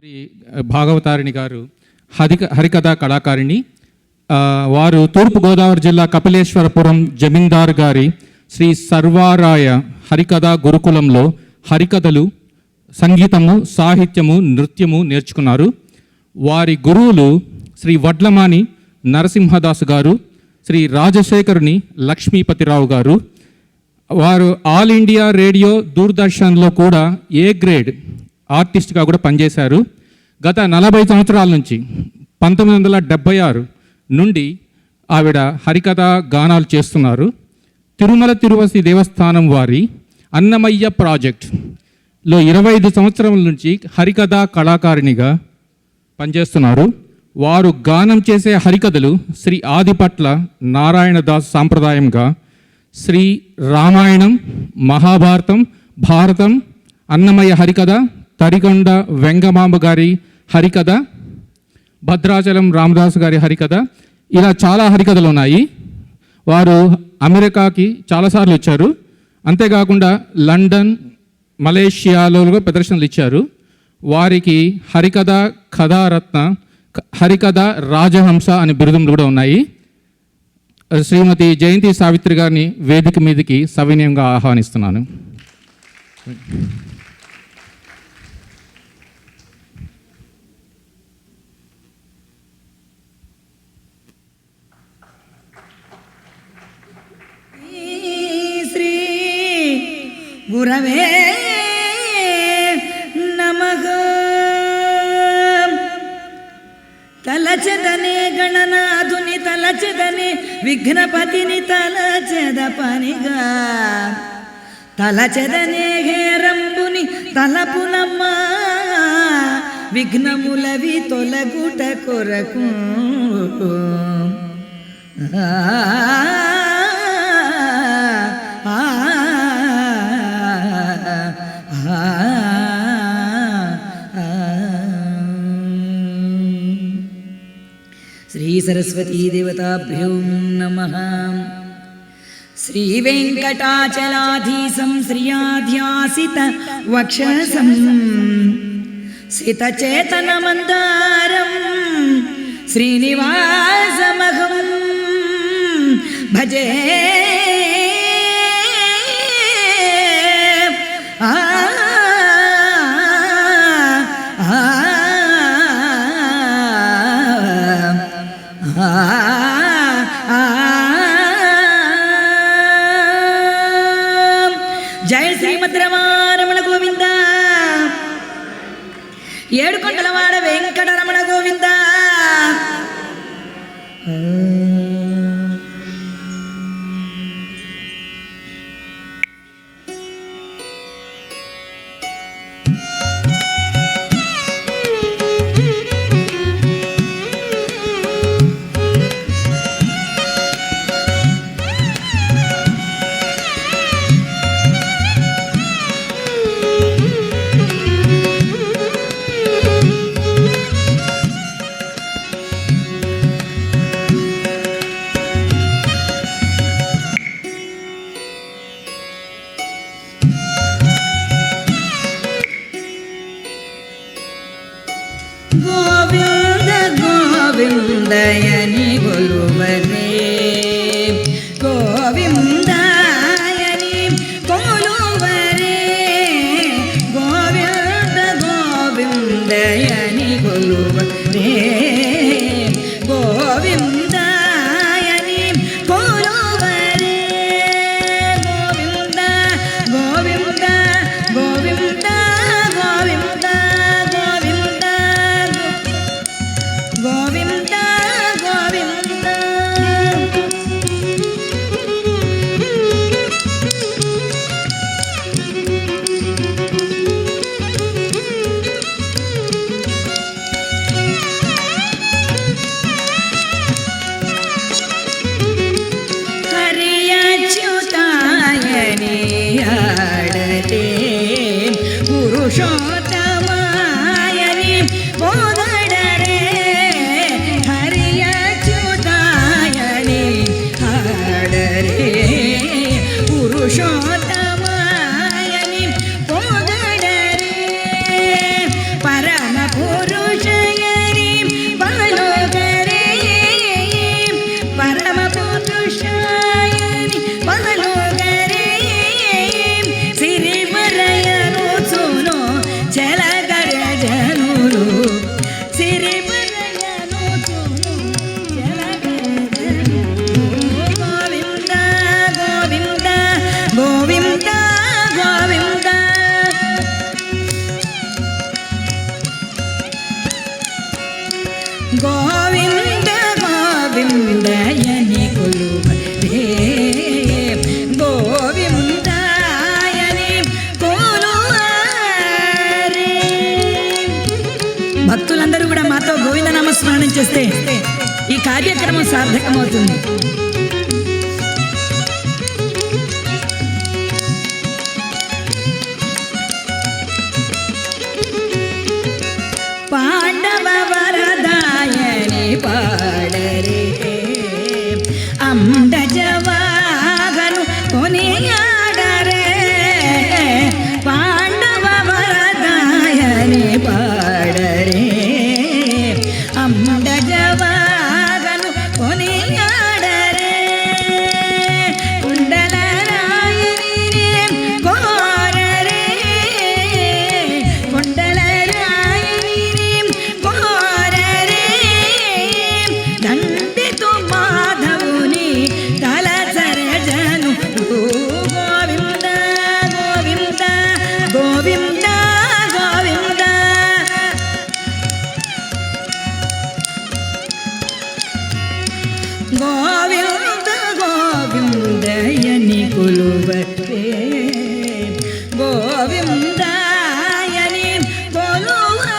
శ్రీ భాగవతారిణి గారు హరికథా కళాకారిణి. వారు తూర్పుగోదావరి జిల్లా కపిలేశ్వరపురం జమీందార్ గారి శ్రీ సర్వారాయ హరికథా గురుకులంలో హరికథలు, సంగీతము, సాహిత్యము, నృత్యము నేర్చుకున్నారు. వారి గురువులు శ్రీ వడ్లమాని నరసింహదాసు గారు, శ్రీ రాజశేఖరుని లక్ష్మీపతిరావు గారు. వారు ఆల్ ఇండియా రేడియో, దూరదర్శన్లో కూడా ఏ గ్రేడ్ ఆర్టిస్ట్గా కూడా పనిచేశారు. గత 40 సంవత్సరాల నుంచి 1976 నుండి ఆవిడ హరికథా గానాలు చేస్తున్నారు. తిరుమల తిరుపతి దేవస్థానం వారి అన్నమయ్య ప్రాజెక్ట్లో 25 సంవత్సరాల నుంచి హరికథా కళాకారిణిగా పనిచేస్తున్నారు. వారు గానం చేసే హరికథలు శ్రీ ఆదిపట్ల నారాయణదాస్ సాంప్రదాయంగా శ్రీ రామాయణం, మహాభారతం, భారతం, అన్నమయ్య హరికథ, తరికొండ వెంగమాంబ గారి హరికథ, భద్రాచలం రామదాసు గారి హరికథ, ఇలా చాలా హరికథలు ఉన్నాయి. వారు అమెరికాకి చాలాసార్లు వచ్చారు. అంతేకాకుండా లండన్, మలేషియాలో ప్రదర్శనలు ఇచ్చారు. వారికి హరికథ కథారత్న, హరికథ రాజహంస అనే బిరుదులు కూడా ఉన్నాయి. శ్రీమతి జయంతి సావిత్రి గారిని వేదిక మీదకి సవినయంగా ఆహ్వానిస్తున్నాను. శ్రీ గురవే నమః. తలచెదనే గణనాథుని తలచెదనే విఘ్నపతిని తలచెద పనిగా, తలచెదనే హేరంబుని తలపునమ్మా విఘ్నములవి తొలగుట కొరకు. శ్రీ సరస్వతీ దేవతాభ్యో నమః. శ్రీ వెంకటాచలాధీశం శ్రియాధ్యాసిత వక్షసం సితచేతన మందారం శ్రీనివాసమహం భజే. జయ శ్రీమద్రమారమణ గోవింద, ఏడుకొండలవాడ వెంకటరమణ గోవింద. గోవింద గోవిందయని గొలువరే, గోవిందయని గొలువరే, గోవింద గోవిందయని గొలువరే, గోవిందయని గొలువరే, గోవింద గోవింద గోవింద గోవింద గోవింద గోవింద గోవింద. అర్థమవుతుంది. పాండవ వరదాయని పాడరే అండజవాగను కొనియాడరే పాండవ వరదాయని పాడరే అండజవాగను కొనియాడరే కుండలరాయని కోరరే కుండలరాయని కోరరే దండితు మాధవుని తలచరే జను గోవింద గోవింద గోవింద గోవింద గోవింద గోవిందయని కొలువరే గోవిందయని కొలువరే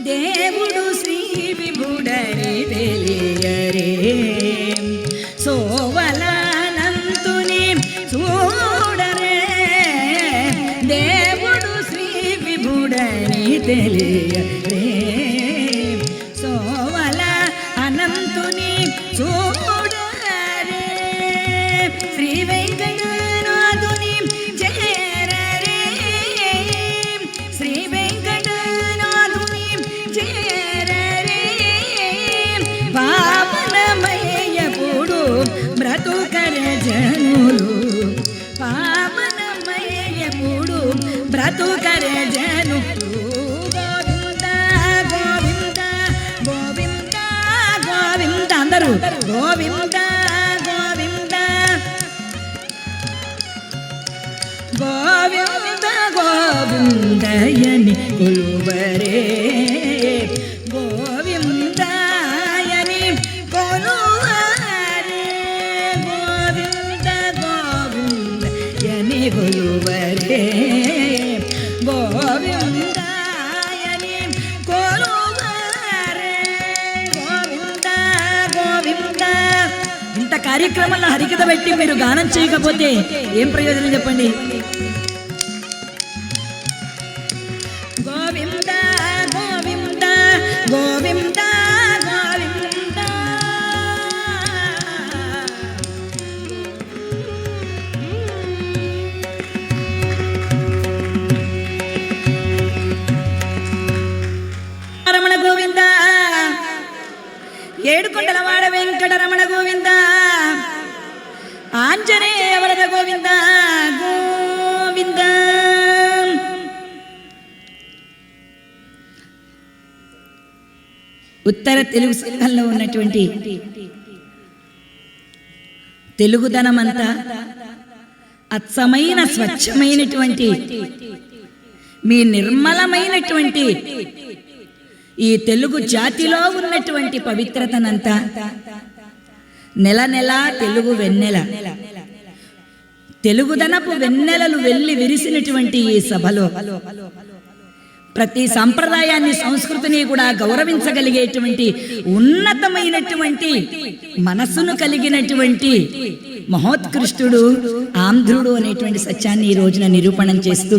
దేవుడు శ్రీ విభుడని తెలియరే సోవలానంతుని చూడరే దేవుడు శ్రీ విభుడని తెలియరే సోవల అనంతుని చూడరే శ్రీ వెంకటనాథుని చేరరే శ్రీ వెంకటనాథుని చేరరే పావనమయ్యపుడు బ్రతుకర జనులు పావనమయ్యపుడు బ్రతుకర జనులు గోవింద గోవింద గోవింద గోవింద అందరూ గోవింద గోవింద గోవింద గోవిందయని కొలువరే గోవిందయని కొలువరే గోవింద గోవిందయని కొలువరే గోవిందయని కొలువరే గోవింద గోవింద. ఇంత కార్యక్రమంలో హరికథ పెట్టి మీరు గానం చేయకపోతే ఏం ప్రయోజనం చెప్పండి. గోవింద గోవింద గోవింద గోవింద రమణ గోవింద ఏడుకొండలవాడ వెంకటరమణ గోవింద ఆంజనేయ వరద గోవింద గోవింద. ఉత్తర తెలుగు సంఘంలో ఉన్నటువంటి తెలుగుదనమంతా అచ్చమైన స్వచ్ఛమైనటువంటి మీ నిర్మలమైనటువంటి ఈ తెలుగు జాతిలో ఉన్నటువంటి పవిత్రతనంతా నెల నెల తెలుగు వెన్నెల తెలుగుదనపు వెన్నెలలు వెళ్ళి విరిసినటువంటి ఈ సభలో ప్రతి సంప్రదాయాన్ని సంస్కృతిని కూడా గౌరవించగలిగేటువంటి ఉన్నతమైనటువంటి మనస్సును కలిగినటువంటి మహోత్కృష్టుడు ఆంధ్రుడు అనేటువంటి సత్యాన్ని ఈ రోజున నిరూపణం చేస్తూ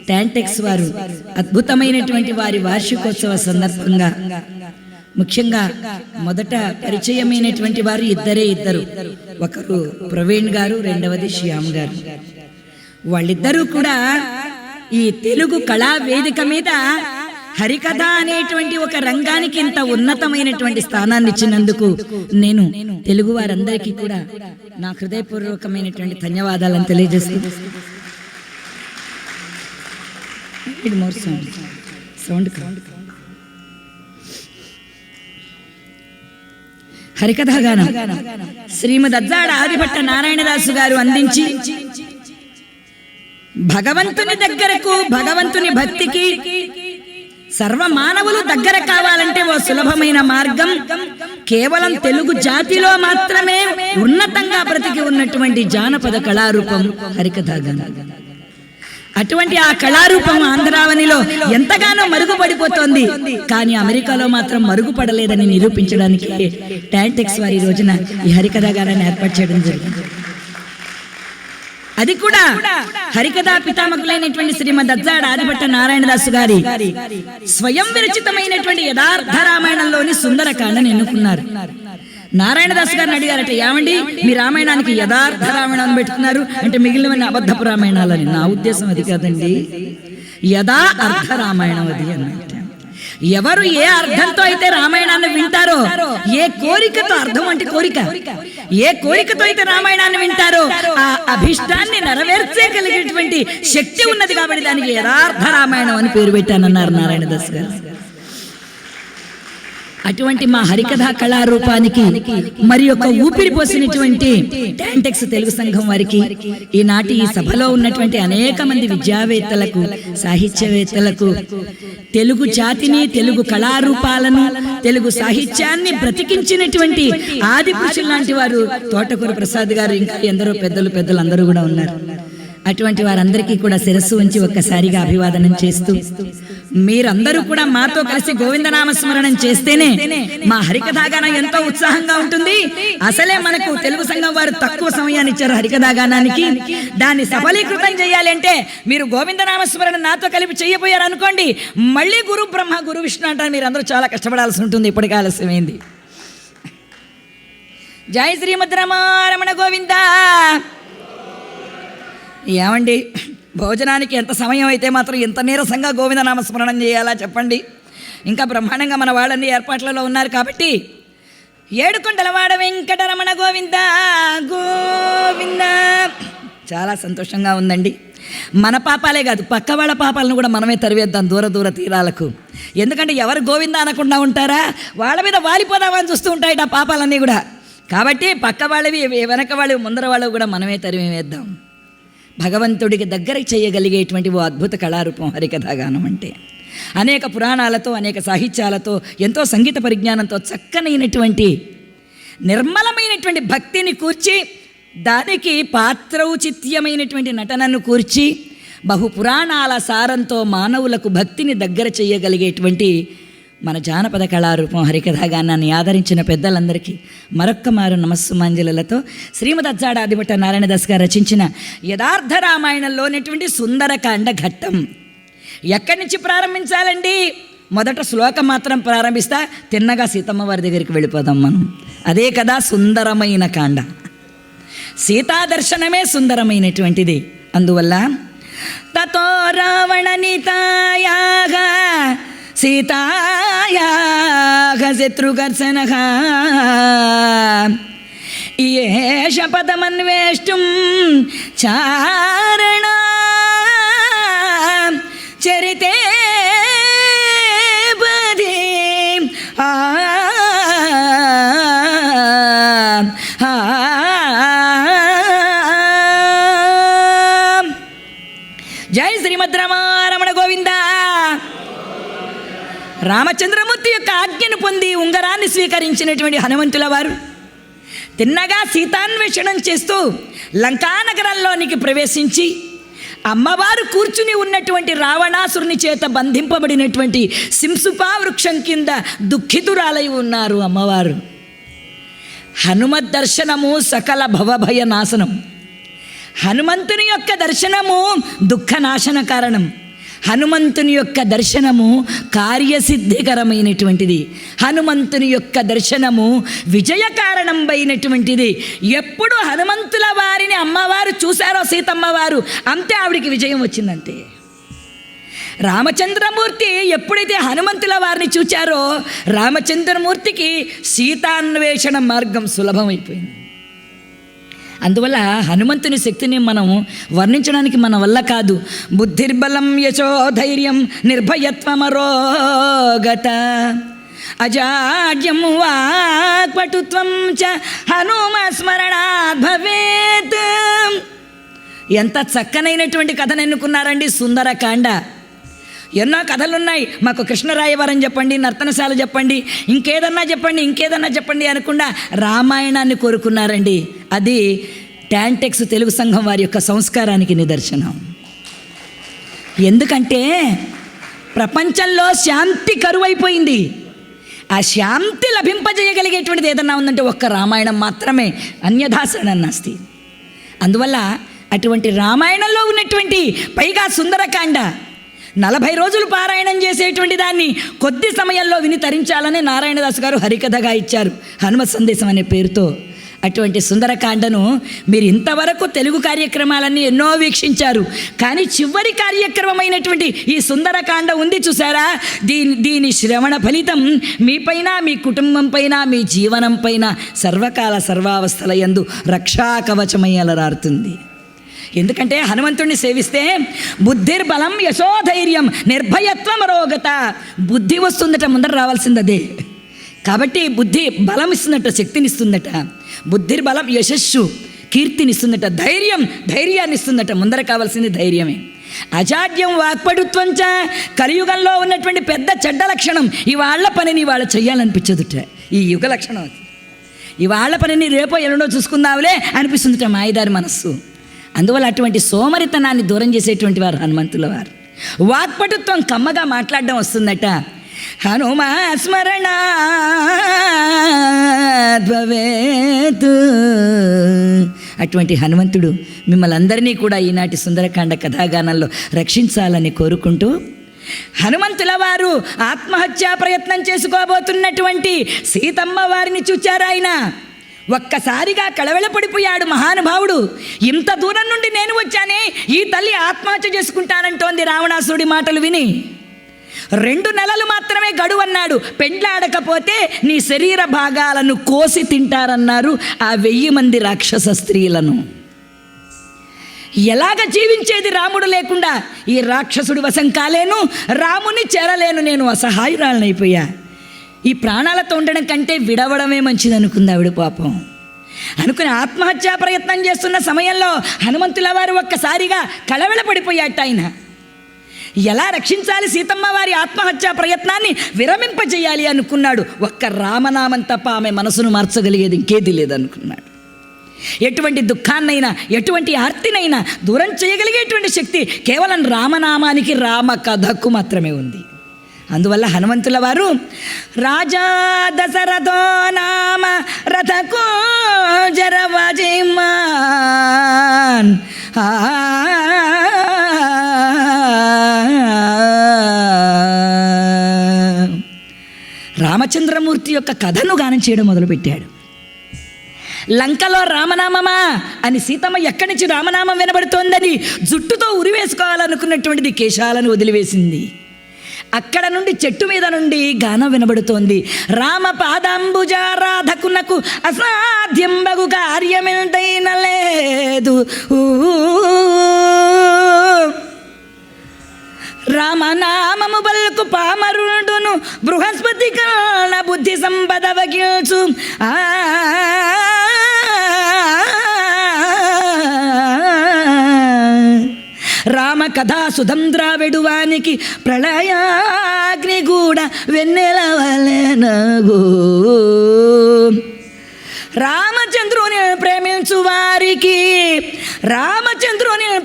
టాంటెక్స్ వారు అద్భుతమైనటువంటి వారి వార్షికోత్సవ సందర్భంగా ముఖ్యంగా మొదట పరిచయమైనటువంటి వారు ఇద్దరు, ఒకరు ప్రవీణ్ గారు, రెండవది శ్యామ్ గారు. వాళ్ళిద్దరూ కూడా ఈ తెలుగు కళా వేదిక మీద హరికథ అనేటువంటి ఒక రంగానికి ఇంత ఉన్నతమైనటువంటి స్థానాన్ని ఇచ్చినందుకు నేను తెలుగు వారందరికీ కూడా నా హృదయపూర్వకమైనటువంటి ధన్యవాదాలను తెలియజేస్తూ హరికథ గానం శ్రీమద్ అజ్జాడ ఆదిభట్ట నారాయణదాసు గారు అందించి భగవంతుని దగ్గరకు, భగవంతుని భక్తికి సర్వమానవులు దగ్గర కావాలంటే ఓ సులభమైన మార్గం కేవలం తెలుగు జాతిలో మాత్రమే ఉన్నతంగా బ్రతికి ఉన్నటువంటి జానపద కళారూపం హరికథాగానం. అటువంటి ఆ కళారూపం ఆంధ్రావనిలో ఎంతగానో మరుగుపడిపోతోంది. కానీ అమెరికాలో మాత్రం మరుగుపడలేదని నిరూపించడానికి టాంటెక్స్ వారి రోజున ఈ హరికథాగానాన్ని ఏర్పాటు చేయడం జరిగింది. అది కూడా హరికథా పితామకులైనటువంటి శ్రీమద్ అజ్జాడ ఆదిభట్ట నారాయణదాసు గారి స్వయం విరచితమైనటువంటి యథార్థ రామాయణంలోని సుందరకాండను ఎన్నుకున్నారు. నారాయణదాసు గారిని అడిగారట, ఏమండి మీ రామాయణానికి యథార్థ రామాయణాన్ని పెట్టుకున్నారు అంటే మిగిలిన అబద్ధపు రామాయణాలని. నా ఉద్దేశం అది కాదండి, యథా అర్థ రామాయణం అది అన్నట్టు. ఎవరు ఏ అర్థంతో అయితే రామాయణాన్ని వింటారో, ఏ కోరికతో, అర్థం అంటే కోరిక, ఏ కోరికతో అయితే రామాయణాన్ని వింటారో ఆ అభిష్టాన్ని నెరవేర్చేయగలిగేటువంటి శక్తి ఉన్నది కాబట్టి దానికి యథార్థ రామాయణం అని పేరు పెట్టానన్నారు నారాయణదాస్ గారు. అటువంటి మా హరికథా కళారూపానికి మరి ఒక ఊపిరి పోసినటువంటి టాంటెక్స్ తెలుగు సంఘం వారికి, ఈనాటి ఈ సభలో ఉన్నటువంటి అనేక మంది విద్యావేత్తలకు, సాహిత్యవేత్తలకు, తెలుగు జాతిని, తెలుగు కళారూపాలను, తెలుగు సాహిత్యాన్ని బ్రతికించినటువంటి ఆది పురుషులు లాంటి వారు తోటకూర ప్రసాద్ గారు, ఇంకా ఎందరో పెద్దలు అందరూ కూడా ఉన్నారు. అటువంటి వారందరికీ కూడా శిరస్సు ఉంచి ఒక్కసారిగా అభివాదనం చేస్తూ, మీరందరూ కూడా మాతో కలిసి గోవిందనామస్మరణం చేస్తేనే మా హరికథాగానం ఎంతో ఉత్సాహంగా ఉంటుంది. అసలే మనకు తెలుగు సంఘం వారు తక్కువ సమయాన్ని ఇచ్చారు హరికథాగానానికి. దాన్ని సఫలీకృతం చేయాలి అంటే మీరు గోవిందనామస్మరణ నాతో కలిపి చెయ్యబోయారు అనుకోండి, మళ్ళీ గురు బ్రహ్మ గురు విష్ణు అంటారు. మీరు అందరూ చాలా కష్టపడాల్సి ఉంటుంది. ఇప్పటికే ఆలస్యమైంది. జై శ్రీమద్ రమణ గోవింద. ఏమండి, భోజనానికి ఎంత సమయం అయితే మాత్రం ఇంత నీరసంగా గోవిందనామస్మరణం చేయాలా చెప్పండి? ఇంకా బ్రహ్మాండంగా మన వాళ్ళన్ని ఏర్పాట్లలో ఉన్నారు కాబట్టి ఏడుకొండలవాడ వెంకటరమణ గోవింద గోవింద. చాలా సంతోషంగా ఉందండి. మన పాపాలే కాదు, పక్క వాళ్ళ పాపాలను కూడా మనమే తరివేద్దాం దూర తీరాలకు. ఎందుకంటే ఎవరు గోవింద అనకుండా ఉంటారా, వాళ్ళ మీద వాలిపోదామని చూస్తూ ఉంటాయి ఆ పాపాలన్నీ కూడా. కాబట్టి పక్క వాళ్ళవి, వెనక వాళ్ళవి, ముందర వాళ్ళవి కూడా మనమే తరివేద్దాం. భగవంతుడికి దగ్గర చేయగలిగేటువంటి ఓ అద్భుత కళారూపం హరికథాగానం అంటే. అనేక పురాణాలతో, అనేక సాహిత్యాలతో, ఎంతో సంగీత పరిజ్ఞానంతో చక్కనైనటువంటి నిర్మలమైనటువంటి భక్తిని కూర్చి, దానికి పాత్రౌచిత్యమైనటువంటి నటనను కూర్చి, బహు పురాణాల సారంతో మానవులకు భక్తిని దగ్గర చేయగలిగేటువంటి మన జానపద కళారూపం హరికథాగానాన్ని ఆదరించిన పెద్దలందరికీ మరొక్క మారు నమస్సుమాంజలులతో శ్రీమద్ అజ్జాడ ఆదిభట్ట నారాయణదాస్ గారు రచించిన యథార్థ రామాయణంలోనేటువంటి సుందరకాండ ఘట్టం. ఎక్కడి నుంచి ప్రారంభించాలండి? మొదట శ్లోకం మాత్రం ప్రారంభిస్తా, తిన్నగా సీతమ్మ వారి దగ్గరికి వెళ్ళిపోదాం మనం. అదే కదా సుందరమైన కాండ. సీతా దర్శనమే సుందరమైనటువంటిది. అందువల్ల తతో రావణ నీతాయాగ సీతాయాగ శత్రుఘర్షణః ఏష పదమన్వేష్టం చారణ చరితే పదే జై శ్రీమద్ రమణ గోవింద. రామచంద్రమూర్తి యొక్క ఆజ్ఞను పొంది ఉంగరాన్ని స్వీకరించినటువంటి హనుమంతుల వారు తిన్నగా సీతాన్వేషణం చేస్తూ లంకానగరంలోనికి ప్రవేశించి అమ్మవారు కూర్చుని ఉన్నటువంటి రావణాసురుని చేత బంధింపబడినటువంటి సింసుపా వృక్షం కింద దుఃఖితురాలై ఉన్నారు అమ్మవారు. హనుమద్ దర్శనము సకల భవభయ నాశనం. హనుమంతుని యొక్క దర్శనము దుఃఖనాశన కారణం. హనుమంతుని యొక్క దర్శనము కార్యసిద్ధికరమైనటువంటిది. హనుమంతుని యొక్క దర్శనము విజయ కారణమైనటువంటిది. ఎప్పుడు హనుమంతుల వారిని అమ్మవారు చూశారో సీతమ్మ వారు, అంతే ఆవిడికి విజయం వచ్చిందంతే. రామచంద్రమూర్తి ఎప్పుడైతే హనుమంతుల వారిని చూచారో రామచంద్రమూర్తికి సీతాన్వేషణ మార్గం సులభమైపోయింది. అందువల్ల హనుమంతుని శక్తిని మనం వర్ణించడానికి మన వల్ల కాదు. బుద్ధిర్బలం యశో ధైర్యం నిర్భయత్వమరోగత అజాడ్యం వాక్పటుత్వం చ హనుమస్మరణాత్ భవేత్. ఎంత చక్కనైనటువంటి కథను ఎన్నుకున్నారండి సుందరకాండ. ఎన్నో కథలున్నాయి, మాకు కృష్ణరాయవరం చెప్పండి, నర్తనశాల చెప్పండి, ఇంకేదన్నా చెప్పండి అనకుండా రామాయణాన్ని కోరుకున్నారండి. అది టాంటెక్స్ తెలుగు సంఘం వారి యొక్క సంస్కారానికి నిదర్శనం. ఎందుకంటే ప్రపంచంలో శాంతి కరువైపోయింది. ఆ శాంతి లభింపజేయగలిగేటువంటిది ఏదన్నా ఉందంటే ఒక్క రామాయణం మాత్రమే, అన్యథా శరణాస్తి. అందువల్ల అటువంటి రామాయణంలో ఉన్నటువంటి పైగా సుందరకాండ 40 రోజులు పారాయణం చేసేటువంటి దాన్ని కొద్ది సమయంలో విని తరించాలని నారాయణదాసు గారు హరికథగా ఇచ్చారు, హనుమత్ సందేశం అనే పేరుతో. అటువంటి సుందరకాండను మీరు ఇంతవరకు తెలుగు కార్యక్రమాలన్నీ ఎన్నో వీక్షించారు, కానీ చివరి కార్యక్రమమైనటువంటి ఈ సుందరకాండ ఉంది చూసారా, దీని శ్రవణ ఫలితం మీపైన, మీ కుటుంబం పైన, మీ జీవనం పైన సర్వకాల సర్వావస్థల యందు రక్షాకవచమై అలరారుతుంది. ఎందుకంటే హనుమంతుడిని సేవిస్తే బుద్ధిర్బలం యశోధైర్యం నిర్భయత్వం అరోగత, బుద్ధి వస్తుందట, ముందర రావాల్సిందదే. కాబట్టి బుద్ధి బలం ఇస్తుందట, శక్తినిస్తుందట. బుద్ధిర్బలం యశస్సు కీర్తినిస్తుందట, ధైర్యాన్ని ఇస్తుందట, ముందర కావాల్సింది ధైర్యమే. అజాడ్యం వాక్పటుత్వంచ, కలియుగంలో ఉన్నటువంటి పెద్ద చెడ్డ లక్షణం ఇవాళ్ల పనిని ఇవాళ చెయ్యాలనిపించదుట, ఈ యుగ లక్షణం అది. ఇవాళ్ల పనిని రేపో ఎల్లుండో చూసుకుందాంలే అనిపిస్తుందట మాయదారి మనస్సు. అందువల్ల అటువంటి సోమరితనాన్ని దూరం చేసేటువంటి వారు హనుమంతుల వారు. వాక్పటుత్వం, కమ్మగా మాట్లాడడం వస్తుందట. హనుమా స్మరణ భవేతు, అటువంటి హనుమంతుడు మిమ్మల్ని అందరినీ కూడా ఈనాటి సుందరకాండ కథాగానంలో రక్షించాలని కోరుకుంటూ, హనుమంతుల వారు ఆత్మహత్యా ప్రయత్నం చేసుకోబోతున్నటువంటి సీతమ్మ వారిని చూచారు. ఆయన ఒక్కసారిగా కళవెళపడిపోయాడు మహానుభావుడు. ఇంత దూరం నుండి నేను వచ్చానే, ఈ తల్లి ఆత్మహత్య చేసుకుంటానంటోంది రావణాసుడి మాటలు విని. 2 నెలలు మాత్రమే గడువు అన్నాడు, పెండ్లాడకపోతే నీ శరీర భాగాలను కోసి తింటారన్నారు ఆ 1000 మంది రాక్షస స్త్రీలను. ఎలాగ జీవించేది రాముడు లేకుండా? ఈ రాక్షసుడి వశం కాలేను, రాముని చేరలేను, నేను అసహాయురాలనైపోయా. ఈ ప్రాణాలతో ఉండడం కంటే విడవడమే మంచిది అనుకుంది ఆవిడ పాపం. అనుకుని ఆత్మహత్యా ప్రయత్నం చేస్తున్న సమయంలో హనుమంతుల వారు ఒక్కసారిగా కళవెళపడిపోయాట. ఆయన ఎలా రక్షించాలి సీతమ్మ వారి ఆత్మహత్యా ప్రయత్నాన్ని విరమింపజేయాలి అనుకున్నాడు. ఒక్క రామనామం తప్ప ఆమె మనసును మార్చగలిగేది ఇంకేది లేదనుకున్నాడు. ఎటువంటి దుఃఖాన్నైనా, ఎటువంటి ఆర్తినైనా దూరం చేయగలిగేటువంటి శక్తి కేవలం రామనామానికి, రామ కథకు మాత్రమే ఉంది. అందువల్ల హనుమంతుల వారు రాజా దశరథో నామ రథకో జరవజిమాన్, రామచంద్రమూర్తి యొక్క కథను గానం చేయడం మొదలుపెట్టాడు. లంకలో రామనామమా అని సీతమ్మ ఎక్కడి నుంచి రామనామం వినబడుతోందని జుట్టుతో ఉరివేసుకోవాలనుకున్నటువంటిది కేశాలను వదిలివేసింది. అక్కడ నుండి చెట్టు మీద నుండి గానం వినబడుతోంది. రామ పాదాంబుజారాధకునకు అసాధ్యంబగు కార్యమెంతైన లేదు, రామనామము బల్కు పామరుడును బృహస్పతి కాల బుద్ధి సంపద వగిల్చు. రామ కథా సుధంద్రావెడువానికి ప్రళయాగ్ని కూడా వెన్నెలవలెనగు. రామచంద్రుని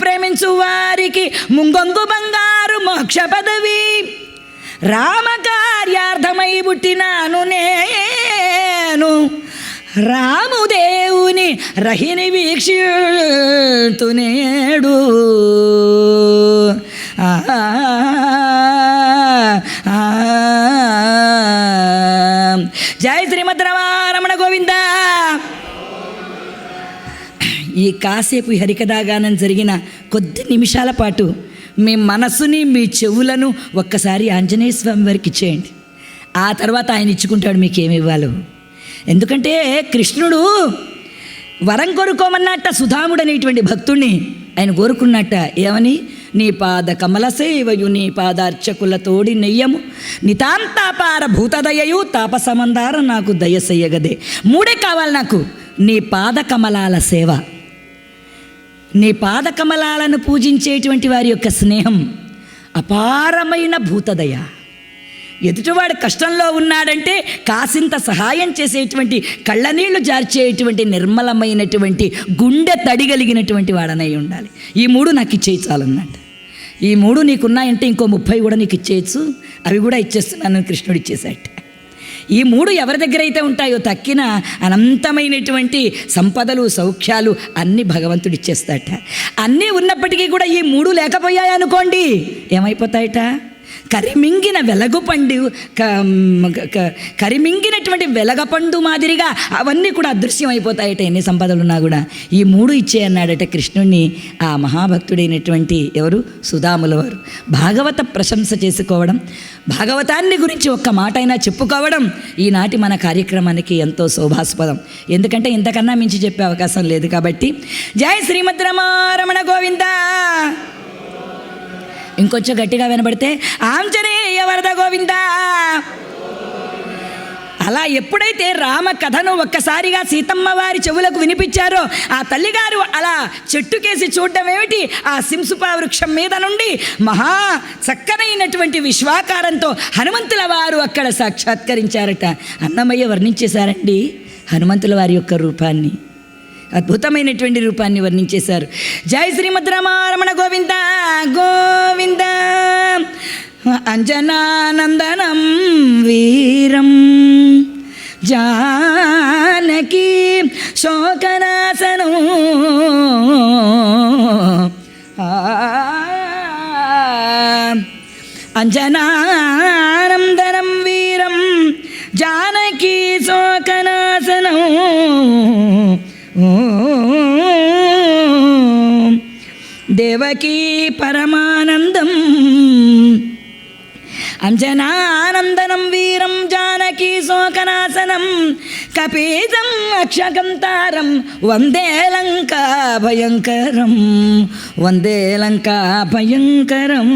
ప్రేమించు వారికి ముంగొంగు బంగారు మోక్ష పదవి. రామ కార్యార్థమై పుట్టినాను నేను, రాముదేవుని రహిని వీక్షితునేడు. జై శ్రీమద్ రమణ గోవింద. ఈ కాసేపు హరికథాగానం జరిగిన కొద్ది నిమిషాల పాటు మీ మనసుని, మీ చెవులను ఒక్కసారి ఆంజనేయ స్వామి వారికి ఇచ్చేయండి. ఆ తర్వాత ఆయన ఇచ్చుకుంటాడు మీకు ఏమి ఇవ్వాలో. ఎందుకంటే కృష్ణుడు వరం కోరుకోమన్నట్ట సుధాముడు అనేటువంటి భక్తుడిని ఆయన కోరుకున్నట్ట. ఏమని? నీ పాద కమల సేవయు నీ పాదార్చకుల తోడి నెయ్యము నితాంతాపార భూతదయయు తాపసమందార నాకు దయసెయ్యగదే. 3 కావాలి నాకు. నీ పాద కమలాల సేవ, నీ పాద కమలాలను పూజించేటువంటి వారి యొక్క స్నేహం, అపారమైన భూతదయ. ఎదుటివాడు కష్టంలో ఉన్నాడంటే కాసింత సహాయం చేసేటువంటి, కళ్ళనీళ్లు జార్చేటువంటి, నిర్మలమైనటువంటి, గుండె తడిగలిగినటువంటి వాడనై ఉండాలి. ఈ 3 నాకు ఇచ్చేయి చాలన్నట్ట. ఈ 3 నీకున్నాయంటే ఇంకో 30 కూడా నీకు ఇచ్చేయచ్చు, అవి కూడా ఇచ్చేస్తున్నాను కృష్ణుడు ఇచ్చేసాట. ఈ 3 ఎవరి దగ్గర అయితే ఉంటాయో తక్కిన అనంతమైనటువంటి సంపదలు, సౌఖ్యాలు అన్నీ భగవంతుడు ఇచ్చేస్తాట. అన్నీ ఉన్నప్పటికీ కూడా ఈ 3 లేకపోయాయనుకోండి ఏమైపోతాయట? కరిమింగిన వెలగుపండు, కరిమింగినటువంటి వెలగపండు మాదిరిగా అవన్నీ కూడా అదృశ్యం అయిపోతాయట. ఎన్ని సంపదలున్నా కూడా ఈ 3 ఇచ్చే అన్నాడట కృష్ణుణ్ణి ఆ మహాభక్తుడైనటువంటి ఎవరు? సుధాముల వారు. భాగవత ప్రశంస చేసుకోవడం, భాగవతాన్ని గురించి ఒక్క మాట అయినా చెప్పుకోవడం ఈనాటి మన కార్యక్రమానికి ఎంతో శోభాస్పదం. ఎందుకంటే ఇంతకన్నా మించి చెప్పే అవకాశం లేదు కాబట్టి. జై శ్రీమద్ రమణ గోవింద. ఇంకొంచెం గట్టిగా వినబడితే ఆంజనేయ వరద గోవింద. అలా ఎప్పుడైతే రామ కథను ఒక్కసారిగా సీతమ్మ వారి చెవులకు వినిపించారో ఆ తల్లిగారు అలా చెట్టుకేసి చూడడం ఏమిటి, ఆ సింసుపా వృక్షం మీద నుండి మహా చక్కనైనటువంటి విశ్వాకారంతో హనుమంతుల వారు అక్కడ సాక్షాత్కరించారట. అన్నమయ్య వర్ణించేశారండి హనుమంతుల వారి యొక్క రూపాన్ని, అద్భుతమైనటువంటి రూపాన్ని వర్ణించేశారు. జై శ్రీమద్ రమణ గోవింద గోవింద. అంజనానందనం వీరం జానకి శోకనాశనం అంజనానందనం వీరం జానకి శోకనాశనం దేవకీ పరమానందం. అంజనానందనం వీరం జానకీ శోకనాశనం కపీతం అక్షకం తారం వందే లంకా భయంకరం, వందే లంకా భయంకరం.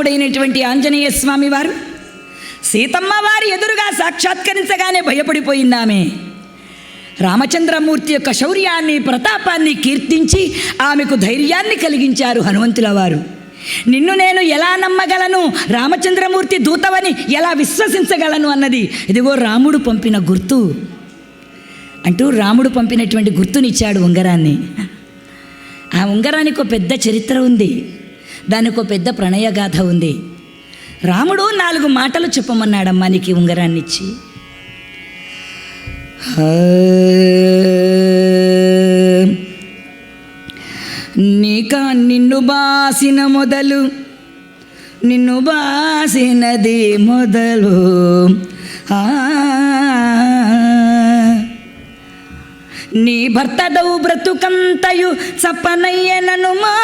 మహానుభావుడైనటువంటి ఆంజనేయ స్వామి వారు సీతమ్మ వారి ఎదురుగా సాక్షాత్కరించగానే భయపడిపోయిందామె. రామచంద్రమూర్తి యొక్క శౌర్యాన్ని, ప్రతాపాన్ని కీర్తించి ఆమెకు ధైర్యాన్ని కలిగించారు హనుమంతుల వారు. నిన్ను నేను ఎలా నమ్మగలను, రామచంద్రమూర్తి దూతవని ఎలా విశ్వసించగలను అన్నది ఇదిగో రాముడు పంపిన గుర్తు అంటూ రాముడు పంపినటువంటి గుర్తునిచ్చాడు ఉంగరాన్ని. ఆ ఉంగరానికి ఒక పెద్ద చరిత్ర ఉంది, దానికి ఒక పెద్ద ప్రణయగాథ ఉంది. రాముడు 4 మాటలు చెప్పమన్నాడమ్మా నీకు ఉంగరాన్ని ఇచ్చి. నీక నిన్ను బాసిన మొదలు, నిన్ను బాసినది మొదలు, నీ భర్తదవు బ్రతుకంతయు చప్పనయ్యననుమా,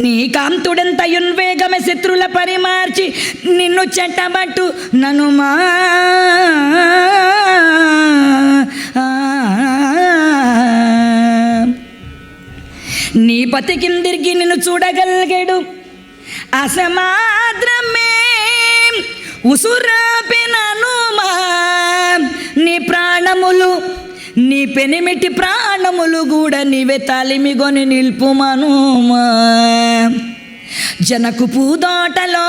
నీ కాంతుడెంతయున్ వేగమే శత్రుల పరిమార్చి నిన్ను చెట్టబట్టు ననుమా, నీ పతి కిందిరిగి నిన్ను చూడగలిగాడు అసమాద్రమే ఉసురాపిననుమా, నీ ప్రాణములు, నీ పెనిమిటి ప్రాణములు కూడా నీవే తాలిమిగొని నిల్పుమనుమా. జనకు పూదోటలో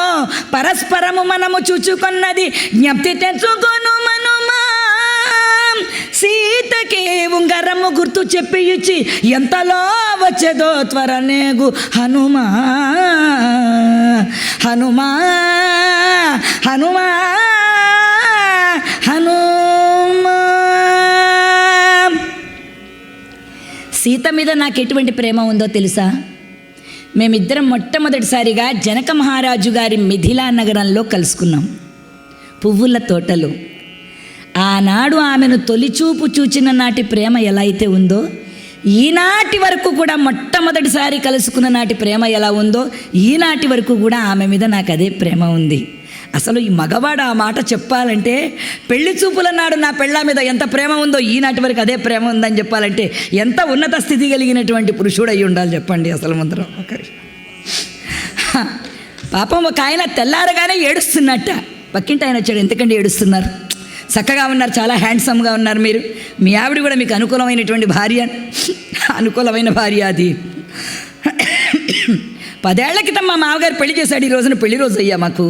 పరస్పరము మనము చూచుకొన్నది జ్ఞప్తి తెచ్చుకొను మనుమా. సీతకి ఉంగరము గుర్తు చెప్పి ఇచ్చి ఎంతలో వచ్చేదో త్వరనేగు హనుమా, హనుమా, హనుమా, హనుమా. సీత మీద నాకు ఎటువంటి ప్రేమ ఉందో తెలుసా? మేమిద్దరం మొట్టమొదటిసారిగా జనక మహారాజు గారి మిథిలా నగరంలో కలుసుకున్నాం, పువ్వుల తోటలో. ఆనాడు ఆమెను తొలిచూపు చూచిన నాటి ప్రేమ ఎలా అయితే ఉందో, ఈనాటి వరకు కూడా మొట్టమొదటిసారి కలుసుకున్న నాటి ప్రేమ ఎలా ఉందో, ఈనాటి వరకు కూడా ఆమె మీద నాకు అదే ప్రేమ ఉంది. అసలు ఈ మగవాడు ఆ మాట చెప్పాలంటే, పెళ్లి చూపుల నాడు నా పెళ్ళ మీద ఎంత ప్రేమ ఉందో ఈనాటి వరకు అదే ప్రేమ ఉందని చెప్పాలంటే ఎంత ఉన్నత స్థితి కలిగినటువంటి పురుషుడు అయి ఉండాలి చెప్పండి. అసలు ముందర పాపం ఒక ఆయన తెల్లారగానే ఏడుస్తున్నట్ట. పక్కింటి ఆయన వచ్చాడు, ఎందుకంటే ఏడుస్తున్నారు? చక్కగా ఉన్నారు, చాలా హ్యాండ్సమ్గా ఉన్నారు మీరు, మీ ఆవిడ కూడా మీకు అనుకూలమైనటువంటి భార్య, అనుకూలమైన భార్య అది. 10 ఏళ్ల క్రితం మా మామగారు పెళ్లి చేశాడు, ఈ రోజున పెళ్లి రోజు అయ్యా మాకు.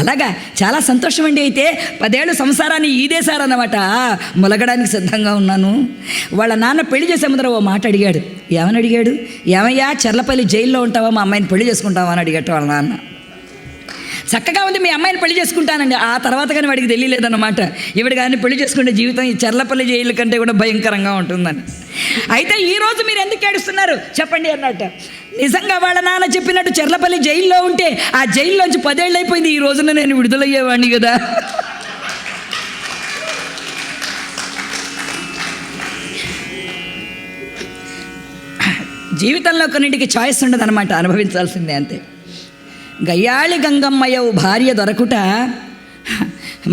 అలాగా, చాలా సంతోషం అండి. అయితే 10 ఏళ్ళు సంసారాన్ని ఈదేశారన్నమాట. మొలగడానికి సిద్ధంగా ఉన్నాను. వాళ్ళ నాన్న పెళ్లి చేసే ముందర ఓ మాట అడిగాడు. ఏమని అడిగాడు? ఏమయ్యా చెర్లపల్లి జైల్లో ఉంటావా, మా అమ్మాయిని పెళ్లి చేసుకుంటావా అని అడిగట్టు వాళ్ళ నాన్న. చక్కగా ఉంది, మీ అమ్మాయిని పెళ్లి చేసుకుంటానండి. ఆ తర్వాత కానీ వాడికి తెలియలేదన్నమాట, ఈవిడ కానీ పెళ్లి చేసుకుంటే జీవితం ఈ చెర్లపల్లి జైలు కంటే కూడా భయంకరంగా ఉంటుందని. అయితే ఈరోజు మీరు ఎందుకు ఏడుస్తున్నారు చెప్పండి అన్నట్ట. నిజంగా వాళ్ళ నాన్న చెప్పినట్టు చెర్లపల్లి జైల్లో ఉంటే ఆ జైల్లోంచి 10 ఏళ్ళు అయిపోయింది, ఈ రోజున నేను విడుదలయ్యేవాడిని కదా. జీవితంలో కొన్నింటికి చాయిస్ ఉండదు అనమాట, అనుభవించాల్సిందే అంతే. గయ్యాళి గంగమ్మయ్యవు భార్య దొరకుట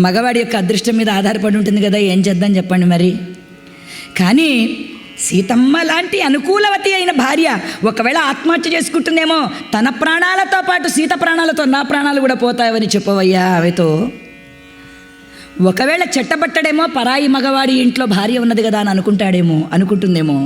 మగవాడి యొక్క అదృష్టం మీద ఆధారపడి ఉంటుంది కదా, ఏం చేద్దాం చెప్పండి మరి. కానీ సీతమ్మ లాంటి అనుకూలవతి అయిన భార్య ఒకవేళ ఆత్మహత్య చేసుకుంటుందేమో, తన ప్రాణాలతో పాటు సీత ప్రాణాలతో నా ప్రాణాలు కూడా పోతాయని చెప్పవయ్యా ఆమెతో. ఒకవేళ చెట్టబట్టడేమో, పరాయి మగవాడి ఇంట్లో భార్య ఉన్నది కదా అని అనుకుంటుందేమో.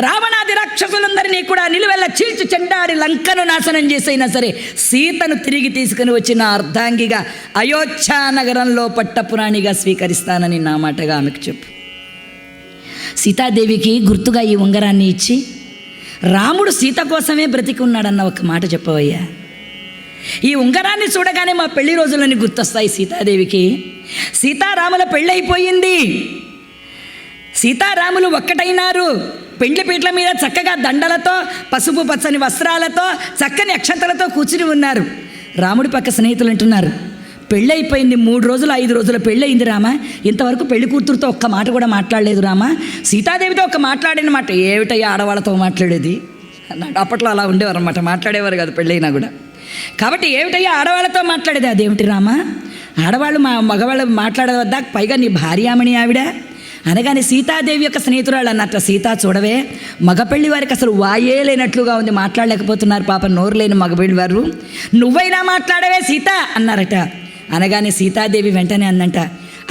రావణాది రాక్షసులందరినీ కూడా నిలువెల్ల చీల్చి చెండాడి లంకను నాశనం చేసైనా సరే సీతను తిరిగి తీసుకుని వచ్చిన అర్ధాంగిగా అయోధ్య నగరంలో పట్టపురాణిగా స్వీకరిస్తానని నా మాటగా ఆమెకు చెప్పు. సీతాదేవికి గుర్తుగా ఈ ఉంగరాన్ని ఇచ్చి, రాముడు సీత కోసమే బ్రతికి ఉన్నాడన్న ఒక మాట చెప్పవయ్యా. ఈ ఉంగరాన్ని చూడగానే మా పెళ్లి రోజులని గుర్తొస్తాయి సీతాదేవికి. సీతారాముల పెళ్ళైపోయింది, సీతారాములు ఒక్కటైనారు. పెండ్లి పీటల మీద చక్కగా దండలతో, పసుపు పచ్చని వస్త్రాలతో, చక్కని అక్షంతలతో కూర్చుని ఉన్నారు. రాముడి పక్క స్నేహితులు అంటున్నారు, పెళ్ళైపోయింది, 3 రోజులు 5 రోజుల పెళ్ళయింది రామా, ఇంతవరకు పెళ్లి కూతురుతో ఒక్క మాట కూడా మాట్లాడలేదు రామా. సీతాదేవితో ఒక్క మాట్లాడిన మాట, ఏమిటయ్యా ఆడవాళ్ళతో మాట్లాడేది అన్నాడు. అప్పట్లో అలా ఉండేవారు అన్నమాట, మాట్లాడేవారు కాదు పెళ్ళైనా కూడా. కాబట్టి ఏమిటయ్యా ఆడవాళ్ళతో మాట్లాడేది, అదేమిటి రామా, ఆడవాళ్ళు మగవాళ్ళు మాట్లాడవద్దా, పైగా నీ భార్యామణి ఆవిడ అనగానే సీతాదేవి యొక్క స్నేహితురాలు అన్నట్ట, సీత చూడవే, మగపెళ్లి వారికి అసలు వాయే లేనట్లుగా ఉంది, మాట్లాడలేకపోతున్నారు పాప, నోరు లేని మగపెళ్లి వారు, నువ్వైనా మాట్లాడవే సీత అన్నారట. అనగానే సీతాదేవి వెంటనే అందంట,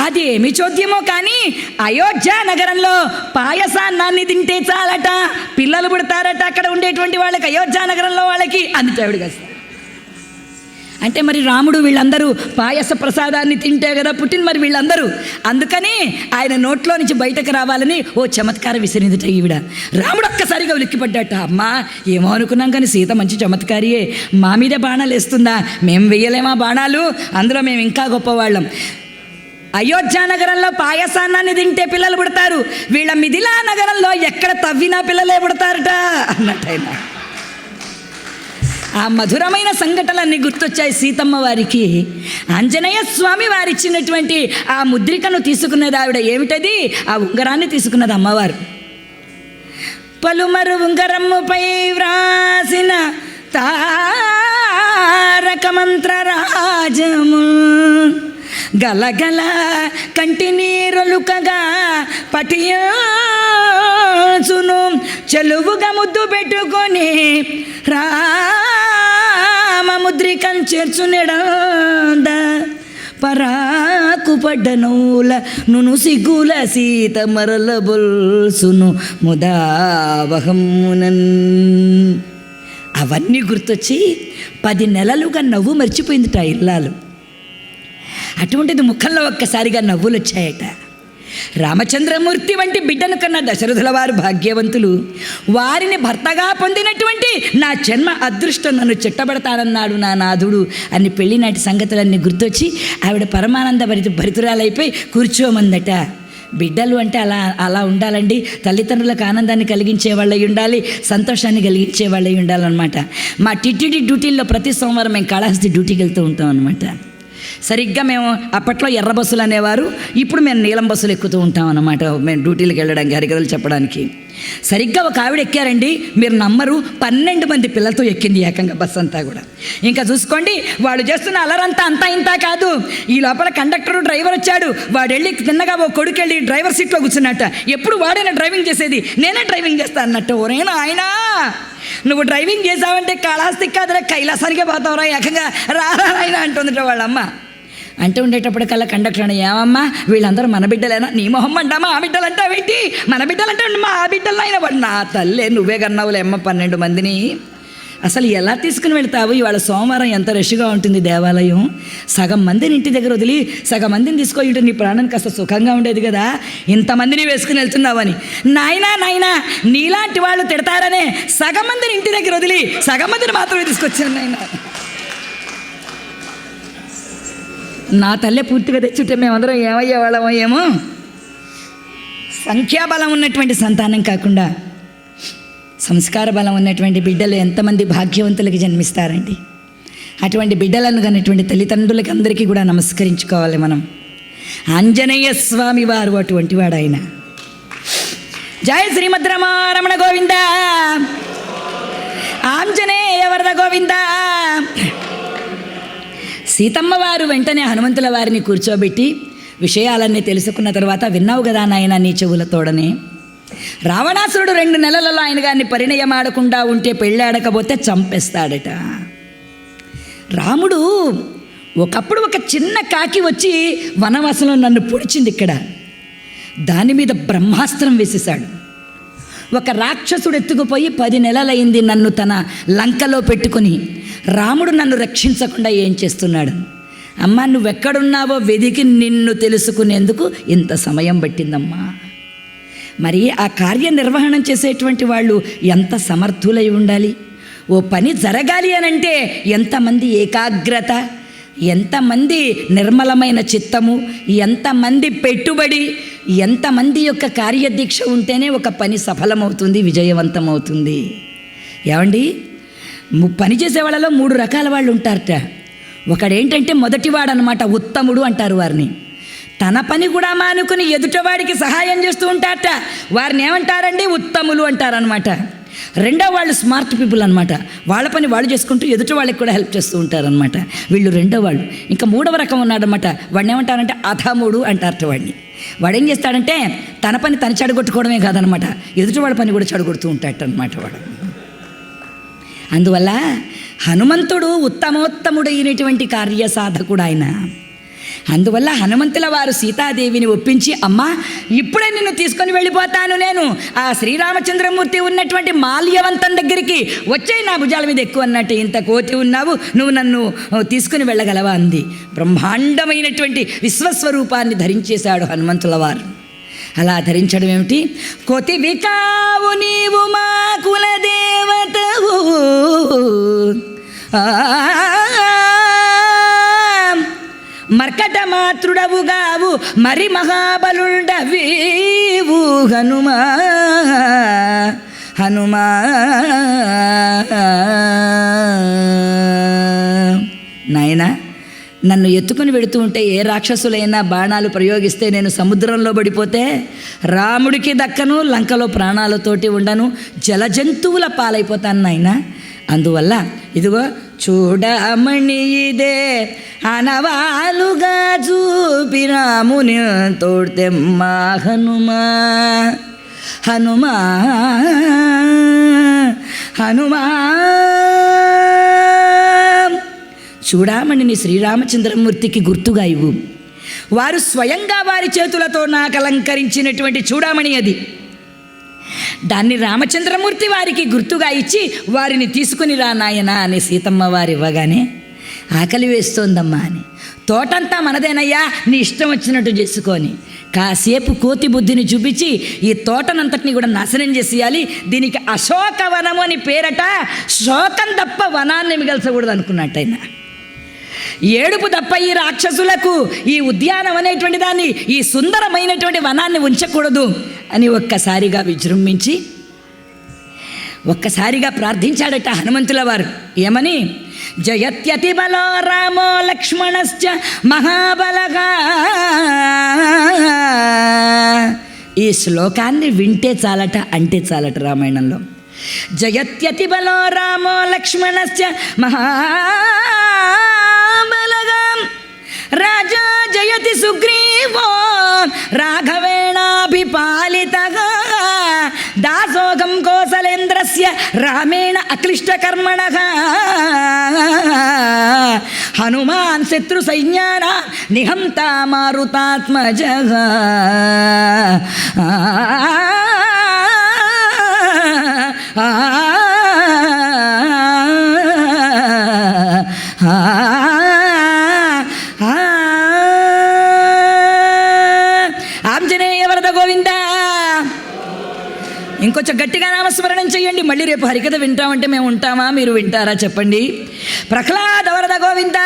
అది ఏమి చోద్యమో కానీ అయోధ్య నగరంలో పాయసాన్నాన్ని తింటే చాలట, పిల్లలు పుడతారట అక్కడ ఉండేటువంటి వాళ్ళకి, అయోధ్య నగరంలో వాళ్ళకి అందుతావిడిగా. అంటే మరి రాముడు వీళ్ళందరూ పాయస ప్రసాదాన్ని తింటే కదా పుట్టిన మరి వీళ్ళందరూ, అందుకని ఆయన నోట్లో నుంచి బయటకు రావాలని ఓ చమత్కారం విసిరిందిట ఈవిడ. రాముడు ఒక్కసారిగా ఉలిక్కిపడ్డాట, అమ్మా ఏమో అనుకున్నాం కానీ సీత మంచి చమత్కారియే, మా మీదే బాణాలు వేస్తుందా, మేము వెయ్యలేమా బాణాలు, అందులో మేము ఇంకా గొప్పవాళ్ళం. అయోధ్య నగరంలో పాయసాన్నాన్ని తింటే పిల్లలు పుడతారు, వీళ్ళ మిథిలా నగరంలో ఎక్కడ తవ్వినా పిల్లలే పుడతారట అన్నట్టయినా. ఆ మధురమైన సంఘటనలన్నీ గుర్తొచ్చాయి సీతమ్మ వారికి. ఆంజనేయ స్వామి వారిచ్చినటువంటి ఆ ముద్రికను తీసుకున్నది ఆవిడ. ఏమిటది? ఆ ఉంగరాన్ని తీసుకున్నది అమ్మవారు. పలుమరు ఉంగరమ్ముపై వ్రాసిన తారక మంత్ర రాజము, గలగల కంటి నీరొలుకగా పటియాసును, చెలువుగా ముద్దు పెట్టుకొని రామముద్రికం చేర్చునెడాంద, పరాకు పడ్డనూల నును సిగ్గుల సీత మరల బొల్సును ముదావహమునన్. అవన్నీ గుర్తొచ్చి 10 నెలలుగా నవ్వు మర్చిపోయిందిట ఇల్లాలు. అటువంటిది ముఖంలో ఒక్కసారిగా నవ్వులు వచ్చాయట. రామచంద్రమూర్తి వంటి బిడ్డను కన్నా దశరథుల వారు భాగ్యవంతులు. వారిని భర్తగా పొందినటువంటి నా జన్మ అదృష్టం, నన్ను చెట్టబడతానన్నాడు నా నాథుడు అని పెళ్లినాటి సంగతులన్నీ గుర్తొచ్చి ఆవిడ పరమానంద భరితురాలైపోయి కూర్చోమందట. బిడ్డలు అంటే అలా ఉండాలండి, తల్లిదండ్రులకు ఆనందాన్ని కలిగించే వాళ్ళై ఉండాలి, సంతోషాన్ని కలిగించే వాళ్ళై ఉండాలన్నమాట. మా టిటిడి డ్యూటీల్లో ప్రతి సోమవారం మేము కాళహస్తి డ్యూటీకి వెళ్తూ ఉంటాం అనమాట. సరిగ్గా మేము అప్పట్లో ఎర్ర బస్సులు అనేవారు, ఇప్పుడు మేము నీలం బస్సులు ఎక్కుతూ ఉంటాం అన్నమాట మేము డ్యూటీలకు వెళ్ళడానికి, హరికథలు చెప్పడానికి. సరిగ్గా ఒక ఆవిడ ఎక్కారండి, మీరు నమ్మరు, 12 మంది పిల్లలతో ఎక్కింది ఏకంగా బస్సు అంతా కూడా. ఇంకా చూసుకోండి వాళ్ళు చేస్తున్న అలరంతా అంతా ఇంతా కాదు. ఈ లోపల కండక్టరు డ్రైవర్ వచ్చాడు, వాడు వెళ్ళి తిన్నగా ఓ కొడుకు వెళ్ళి డ్రైవర్ సీట్లో కూర్చున్నట్ట. ఎప్పుడు వాడైనా డ్రైవింగ్ చేసేది, నేనే డ్రైవింగ్ చేస్తా అన్నట్టు. ఓరేనా ఆయన, నువ్వు డ్రైవింగ్ చేసావంటే కాళహస్తికి కాదురా కైలాసానికే పోతావురా ఏకంగా, రారా ఆయన అంటుందిట వాళ్ళమ్మ. అంటూ ఉండేటప్పటికల్లా కండక్టర్ అని, ఏమమ్మా వీళ్ళందరూ మన బిడ్డలేనా, నీ మొహం అంటామా ఆ బిడ్డలు అంటావేంటి, మన బిడ్డలంటే మా ఆ బిడ్డలు అయినా వాడు. నా తల్లే నువ్వే కన్నావులే అమ్మ 12 మందిని, అసలు ఎలా తీసుకుని వెళ్తావు? ఇవాళ సోమవారం ఎంత రష్గా ఉంటుంది దేవాలయం, సగం మందిని ఇంటి దగ్గర వదిలి సగం మందిని తీసుకొని ఉంటే నీ ప్రాణానికి కాస్త సుఖంగా ఉండేది కదా, ఇంతమందిని వేసుకుని వెళ్తున్నావని. నాయనా నీలాంటి వాళ్ళు తిడతారనే సగం మందిని ఇంటి దగ్గర వదిలి సగం మందిని మాత్రమే తీసుకొచ్చాను నాయన. నా తల్లే పూర్తిగా తెచ్చుంటే మేమందరం ఏమయ్యేవాళ్ళమో ఏమో. సంఖ్యాబలం ఉన్నటువంటి సంతానం కాకుండా సంస్కార బలం ఉన్నటువంటి బిడ్డలు ఎంతమంది భాగ్యవంతులకి జన్మిస్తారండి. అటువంటి బిడ్డలను కన్నటువంటి తల్లిదండ్రులకి అందరికీ కూడా నమస్కరించుకోవాలి మనం. ఆంజనేయ స్వామి వారు అటువంటి వాడు ఆయన. జయ శ్రీమద్రమారమణ గోవింద, ఆంజనేయ వరద గోవింద. సీతమ్మ వారు వెంటనే హనుమంతుల వారిని కూర్చోబెట్టి విషయాలన్నీ తెలుసుకున్న తర్వాత, విన్నావు కదా నాయన నీ చెవులతోడనే, రావణాసురుడు 2 నెలలలో ఆయన గారిని పరిణయమాడకుండా ఉంటే, పెళ్ళాడకపోతే చంపేస్తాడట. రాముడు ఒకప్పుడు ఒక చిన్న కాకి వచ్చి వనవాసంలో నన్ను పొడిచింది ఇక్కడ, దాని మీద బ్రహ్మాస్త్రం వేసేశాడు. ఒక రాక్షసుడు ఎత్తుకుపోయి 10 నెలలైంది నన్ను తన లంకలో పెట్టుకుని. రాముడు నన్ను రక్షించకుండా ఏం చేస్తున్నాడు? అమ్మా నువ్వెక్కడున్నావో వెదికి నిన్ను తెలుసుకునేందుకు ఇంత సమయం పట్టిందమ్మా. మరి ఆ కార్యనిర్వహణం చేసేటువంటి వాళ్ళు ఎంత సమర్థులై ఉండాలి? ఓ పని జరగాలి అనంటే ఎంతమంది ఏకాగ్రత, ఎంతమంది నిర్మలమైన చిత్తము, ఎంతమంది పెట్టుబడి, ఎంతమంది యొక్క కార్యదీక్ష ఉంటేనే ఒక పని సఫలమవుతుంది, విజయవంతమవుతుంది. ఏమండి, పని చేసే వాళ్ళలో 3 రకాల వాళ్ళు ఉంటారట. ఒకడేంటంటే మొదటివాడు అనమాట, ఉత్తముడు అంటారు వారిని. తన పని కూడా మానుకుని ఎదుటివాడికి సహాయం చేస్తూ ఉంటారట, వారిని ఏమంటారండి? ఉత్తములు అంటారనమాట. రెండో వాళ్ళు స్మార్ట్ పీపుల్ అనమాట. వాళ్ళ పని వాళ్ళు చేసుకుంటూ ఎదుటి వాళ్ళకి కూడా హెల్ప్ చేస్తూ ఉంటారనమాట. వీళ్ళు రెండో వాళ్ళు. ఇంకా మూడవ రకం ఉన్నాడనమాట. వాడిని ఏమంటారంటే అధముడు అంటారట వాడిని. వాడు ఏం చేస్తాడంటే తన పని తను చెడగొట్టుకోవడమే కాదనమాట, ఎదుటి వాళ్ళ పని కూడా చెడగొడుతూ ఉంటాడనమాట వాడు. అందువల్ల హనుమంతుడు ఉత్తమోత్తముడైనటువంటి కార్యసాధకుడు ఆయన. అందువల్ల హనుమంతుల వారు సీతాదేవిని ఒప్పించి, అమ్మా ఇప్పుడే నిన్ను తీసుకొని వెళ్ళిపోతాను, నేను ఆ శ్రీరామచంద్రమూర్తి ఉన్నటువంటి మాల్యవంతం దగ్గరికి వచ్చే నా భుజాల మీద ఎక్కువ అన్నట్టు, ఇంత కోతి ఉన్నావు, నువ్వు నన్ను తీసుకుని వెళ్ళగలవా అంది. బ్రహ్మాండమైనటువంటి విశ్వస్వరూపాన్ని ధరించేశాడు హనుమంతుల వారు. అలా ధరించడం ఏమిటి? కోతివి కావు నీవు మా కులదేవతవు, మర్కట మాతృడవుగావు మరి మహాబలుండవీవు హనుమా హనుమా. నాయనా, నన్ను ఎత్తుకుని వెడుతూ ఉంటే ఏ రాక్షసులైనా బాణాలు ప్రయోగిస్తే నేను సముద్రంలో పడిపోతే రాముడికి దక్కను, లంకలో ప్రాణాలతోటి ఉండను, జలజంతువుల పాలైపోతాను నాయనా. అందువల్ల ఇదిగో చూడమణి ఇదే అనవాలుగా చూపిరాముని తోడ్తెమ్మా హనుమా హనుమా హనుమా. చూడమణిని శ్రీరామచంద్రమూర్తికి గుర్తుగా ఇవ్వు. వారు స్వయంగా వారి చేతులతో నాకు అలంకరించినటువంటి చూడమణి అది. దాన్ని రామచంద్రమూర్తి వారికి గుర్తుగా ఇచ్చి వారిని తీసుకుని రా నాయనా అని సీతమ్మ వారు ఇవ్వగానే, ఆకలి వేస్తోందమ్మా అని, తోటంతా మనదేనయ్యా, నీ ఇష్టం వచ్చినట్టు చేసుకొని కాసేపు కోతి బుద్ధిని చూపించి ఈ తోటనంతటిని కూడా నాశనం చేసేయాలి, దీనికి అశోకవనము అని పేరట, శోకం తప్ప వనాన్ని మిగల్చకూడదు అనుకున్నట్టు ఆయన. ఏడుపు తప్ప ఈ రాక్షసులకు ఈ ఉద్యానం అనేటువంటి దాన్ని, ఈ సుందరమైనటువంటి వనాన్ని ఉంచకూడదు అని ఒక్కసారిగా విజృంభించి ఒక్కసారిగా ప్రార్థించాడట హనుమంతుల వారు. ఏమని? జయత్యతి బలో రామో లక్ష్మణశ్చ మహాబలగా. ఈ శ్లోకాన్ని వింటే చాలట, అంటే చాలట రామాయణంలో. జయత్యతి బలో రామో లక్ష్మణశ్చ మహాబలగా రాజా జయతి సుగ్రీవో రాఘవేణాభిపాలితగా దాసోగం కోసలేంద్రస్య రామేణ అక్లిష్టకర్మణః హనుమాన్ శత్రు సైన్యానా నిహంతా మారుతాత్మజః. ఆంజనేయ వరద గోవింద. ఇంకొంచెం గట్టిగా నామస్మరణం చెయ్యండి. మళ్ళీ రేపు హరికథ వింటామంటే మేము ఉంటామా, మీరు వింటారా చెప్పండి. ప్రహ్లాద వరద గోవింద.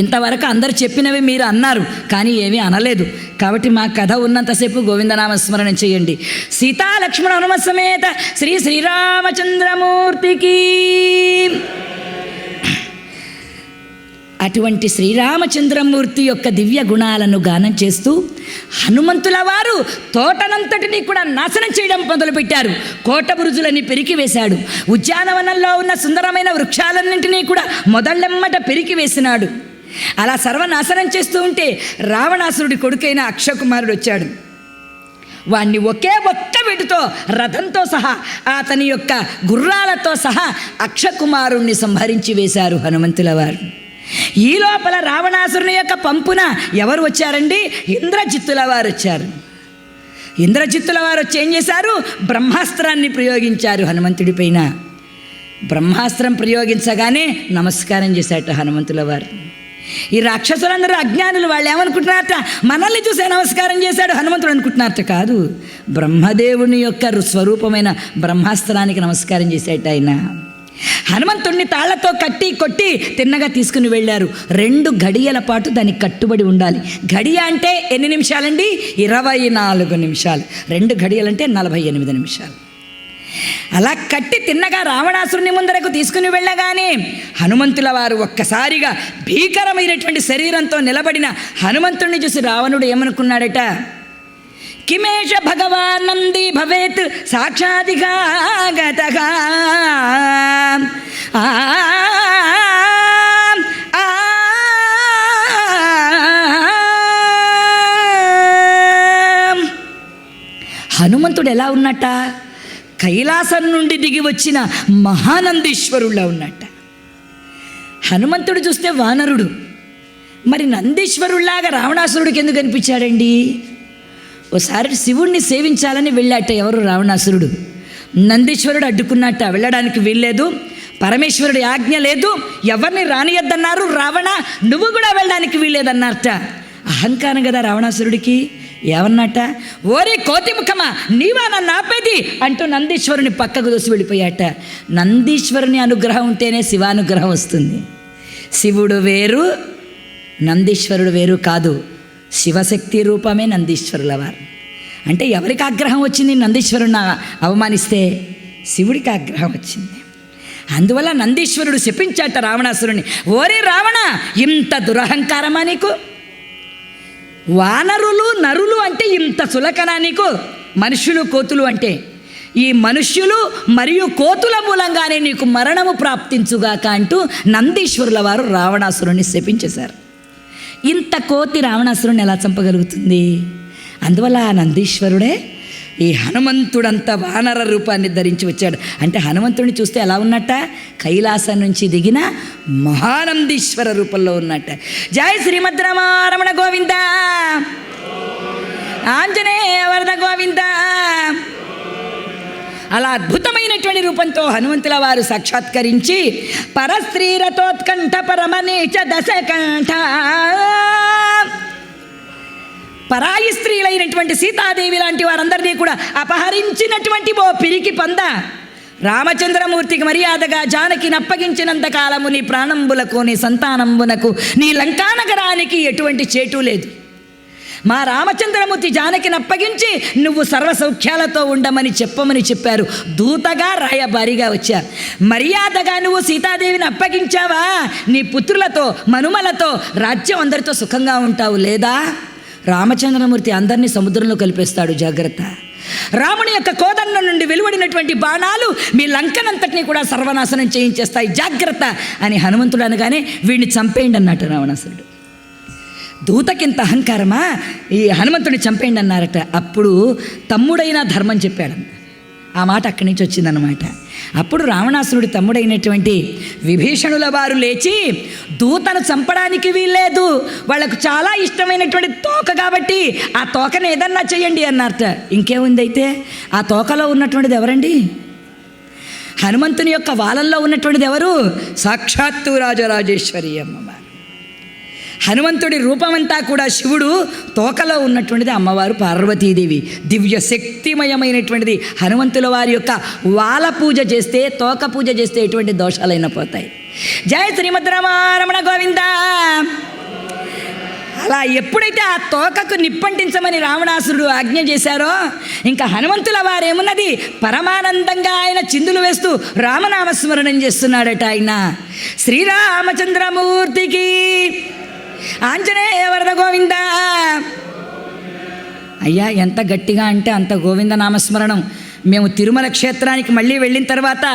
ఇంతవరకు అందరు చెప్పినవి మీరు అన్నారు, కానీ ఏమీ అనలేదు. కాబట్టి మా కథ ఉన్నంతసేపు గోవిందనామస్మరణం చేయండి. సీతాలక్ష్మణ హనుమ సమేత శ్రీ శ్రీరామచంద్రమూర్తికి. అటువంటి శ్రీరామచంద్రమూర్తి యొక్క దివ్య గుణాలను గానం చేస్తూ హనుమంతుల వారు తోటనంతటినీ కూడా నాశనం చేయడం మొదలుపెట్టారు. కోటబురుజులని పెరికివేశాడు. ఉద్యానవనంలో ఉన్న సుందరమైన వృక్షాలన్నింటినీ కూడా మొదళ్ళెమ్మట పెరికివేసినాడు. అలా సర్వనాశనం చేస్తూ ఉంటే రావణాసురుడి కొడుకైన అక్షకుమారుడు వచ్చాడు. వాణ్ణి ఒకే ఒక్క వెటుతో రథంతో సహా అతని యొక్క గుర్రాలతో సహా అక్షకుమారుణ్ణి సంహరించి వేశారు హనుమంతుల వారు. ఈ లోపల రావణాసురుని యొక్క పంపున ఎవరు వచ్చారండి? ఇంద్రజిత్తుల వారు వచ్చారు. ఇంద్రజిత్తుల వారు వచ్చి ఏం చేశారు? బ్రహ్మాస్త్రాన్ని ప్రయోగించారు హనుమంతుడి పైన. బ్రహ్మాస్త్రం ప్రయోగించగానే నమస్కారం చేశారట హనుమంతుల వారు. ఈ రాక్షసులందరూ అజ్ఞానులు. వాళ్ళు ఏమనుకుంటున్నారట? మనల్ని చూసే నమస్కారం చేశాడు హనుమంతుడు అనుకుంటున్నారట. కాదు, బ్రహ్మదేవుని యొక్క స్వరూపమైన బ్రహ్మాస్త్రానికి నమస్కారం చేశాట ఆయన. హనుమంతుడిని తాళ్లతో కట్టి కొట్టి తిన్నగా తీసుకుని వెళ్ళారు. 2 గడియల పాటు దానికి కట్టుబడి ఉండాలి. గడియ అంటే ఎన్ని నిమిషాలండి? 24 నిమిషాలు. 2 గడియలంటే 48 నిమిషాలు. అలా కట్టి తిన్నగా రావణాసురుని ముందరకు తీసుకుని వెళ్ళగానే హనుమంతుల వారు ఒక్కసారిగా భీకరమైనటువంటి శరీరంతో నిలబడిన హనుమంతుడిని చూసి రావణుడు ఏమనుకున్నాడట? కిమేష భగవాన్ నంది భవేత్ సాక్షాదిగాగతః హనుమంతుడు ఎలా ఉన్నట్ట? కైలాసం నుండి దిగి వచ్చిన మహానందీశ్వరులా ఉన్నట్ట. హనుమంతుడు చూస్తే వానరుడు, మరి నందీశ్వరుల్లాగా రావణాసురుడికి ఎందుకు కనిపించాడండి? ఓసారి శివుణ్ణి సేవించాలని వెళ్ళాట ఎవరు? రావణాసురుడు. నందీశ్వరుడు అడ్డుకున్నట్ట, వెళ్ళడానికి వీల్లేదు, పరమేశ్వరుడి ఆజ్ఞ లేదు, ఎవరిని రానియద్దన్నారు. రావణ నువ్వు కూడా వెళ్ళడానికి వీల్లేదన్నారట. అహంకారం కదా రావణాసురుడికి. ఏమన్నట్ట? ఓరే కోతి ముఖమా, నీవా నన్ను ఆపేది అంటూ నందీశ్వరుని పక్కకు దోసి వెళ్ళిపోయాట. నందీశ్వరుని అనుగ్రహం ఉంటేనే శివానుగ్రహం వస్తుంది. శివుడు వేరు, నందీశ్వరుడు వేరు కాదు. శివశక్తి రూపమే నందీశ్వరుల వారు. అంటే ఎవరికి ఆగ్రహం వచ్చింది? నందీశ్వరుని అవమానిస్తే శివుడికి ఆగ్రహం వచ్చింది. అందువల్ల నందీశ్వరుడు శపించాట రావణాసురుని. ఓరే రావణ, ఇంత దురహంకారమా నీకు? వానరులు నరులు అంటే ఇంత చులకనా నీకు? మనుష్యులు కోతులు అంటే ఈ మనుష్యులు మరియు కోతుల మూలంగానే నీకు మరణము ప్రాప్తించుగాక అంటూ నందీశ్వరుల వారు రావణాసురుని శపించేశారు. ఇంత కోతి రావణాసురుని ఎలా చంపగలుగుతుంది? అందువల్ల ఆ నందీశ్వరుడే ఈ హనుమంతుడంత వానర రూపాన్ని ధరించి వచ్చాడు. అంటే హనుమంతుడిని చూస్తే ఎలా ఉన్నట్ట? కైలాసం నుంచి దిగిన మహానందీశ్వర రూపంలో ఉన్నట్ట. జై శ్రీమద్ రమణ గోవింద, ఆంజనేయ వరద గోవింద. అలా అద్భుతమైనటువంటి రూపంతో హనుమంతుల వారు సాక్షాత్కరించి పరస్త్రీరతోత్కంఠ పరమనీచ దశకంఠ, పరాయి స్త్రీలైనటువంటి సీతాదేవి లాంటి వారందరినీ కూడా అపహరించినటువంటి ఓ పిరికి పంద, రామచంద్రమూర్తికి మర్యాదగా జానకిని అప్పగించినంత కాలము నీ ప్రాణంబులకు నీ సంతానంబునకు నీ లంకానగరానికి ఎటువంటి చేటు లేదు. మా రామచంద్రమూర్తి జానకిని అప్పగించి నువ్వు సర్వసౌఖ్యాలతో ఉండమని చెప్పమని చెప్పారు. దూతగా రాయబారిగా వచ్చారు. మర్యాదగా నువ్వు సీతాదేవిని అప్పగించావా, నీ పుత్రులతో మనుమలతో రాజ్యం అందరితో సుఖంగా ఉంటావు. లేదా రామచంద్రమూర్తి అందరినీ సముద్రంలో కలిపేస్తాడు, జాగ్రత్త. రాముని యొక్క కోదండం నుండి వెలువడినటువంటి బాణాలు మీ లంకనంతటినీ కూడా సర్వనాశనం చేయించేస్తాయి, జాగ్రత్త అని హనుమంతుడు అనగానే వీడిని చంపేయండి అన్నట్టు రావణాసురుడు. దూతకింత అహంకారమా, ఈ హనుమంతుడిని చంపేయండి అన్నారట. అప్పుడు తమ్ముడైన ధర్మం చెప్పాడు. ఆ మాట అక్కడి నుంచి వచ్చిందన్నమాట. అప్పుడు రావణాసురుడి తమ్ముడైనటువంటి విభీషణుల వారు లేచి, దూతను చంపడానికి వీల్లేదు, వాళ్ళకు చాలా ఇష్టమైనటువంటి తోక కాబట్టి ఆ తోకను ఏదన్నా చేయండి అన్నారట. ఇంకేముంది అయితే? ఆ తోకలో ఉన్నటువంటిది ఎవరండి? హనుమంతుని యొక్క వాలంలో ఉన్నటువంటిది ఎవరు? సాక్షాత్తు రాజరాజేశ్వరి అమ్మవారు. హనుమంతుడి రూపమంతా కూడా శివుడు, తోకలో ఉన్నటువంటిది అమ్మవారు పార్వతీదేవి. దివ్య శక్తిమయమైనటువంటిది. హనుమంతుల వారి యొక్క వాల పూజ చేస్తే, తోక పూజ చేస్తే ఎటువంటి దోషాలైనా పోతాయి. జయ శ్రీమద్ రమణ గోవింద. అలా ఎప్పుడైతే ఆ తోకకు నిప్పంటించమని రావణాసురుడు ఆజ్ఞ చేశారో, ఇంకా హనుమంతుల వారేమున్నది, పరమానందంగా ఆయన చిందులు వేస్తూ రామనామస్మరణం చేస్తున్నాడట. ఆయన శ్రీరామచంద్రమూర్తికి ఆంజనేయ వరద గోవింద. అయ్యా ఎంత గట్టిగా అంటే అంత గోవింద నామస్మరణం. మేము తిరుమల క్షేత్రానికి మళ్ళీ వెళ్ళిన తర్వాత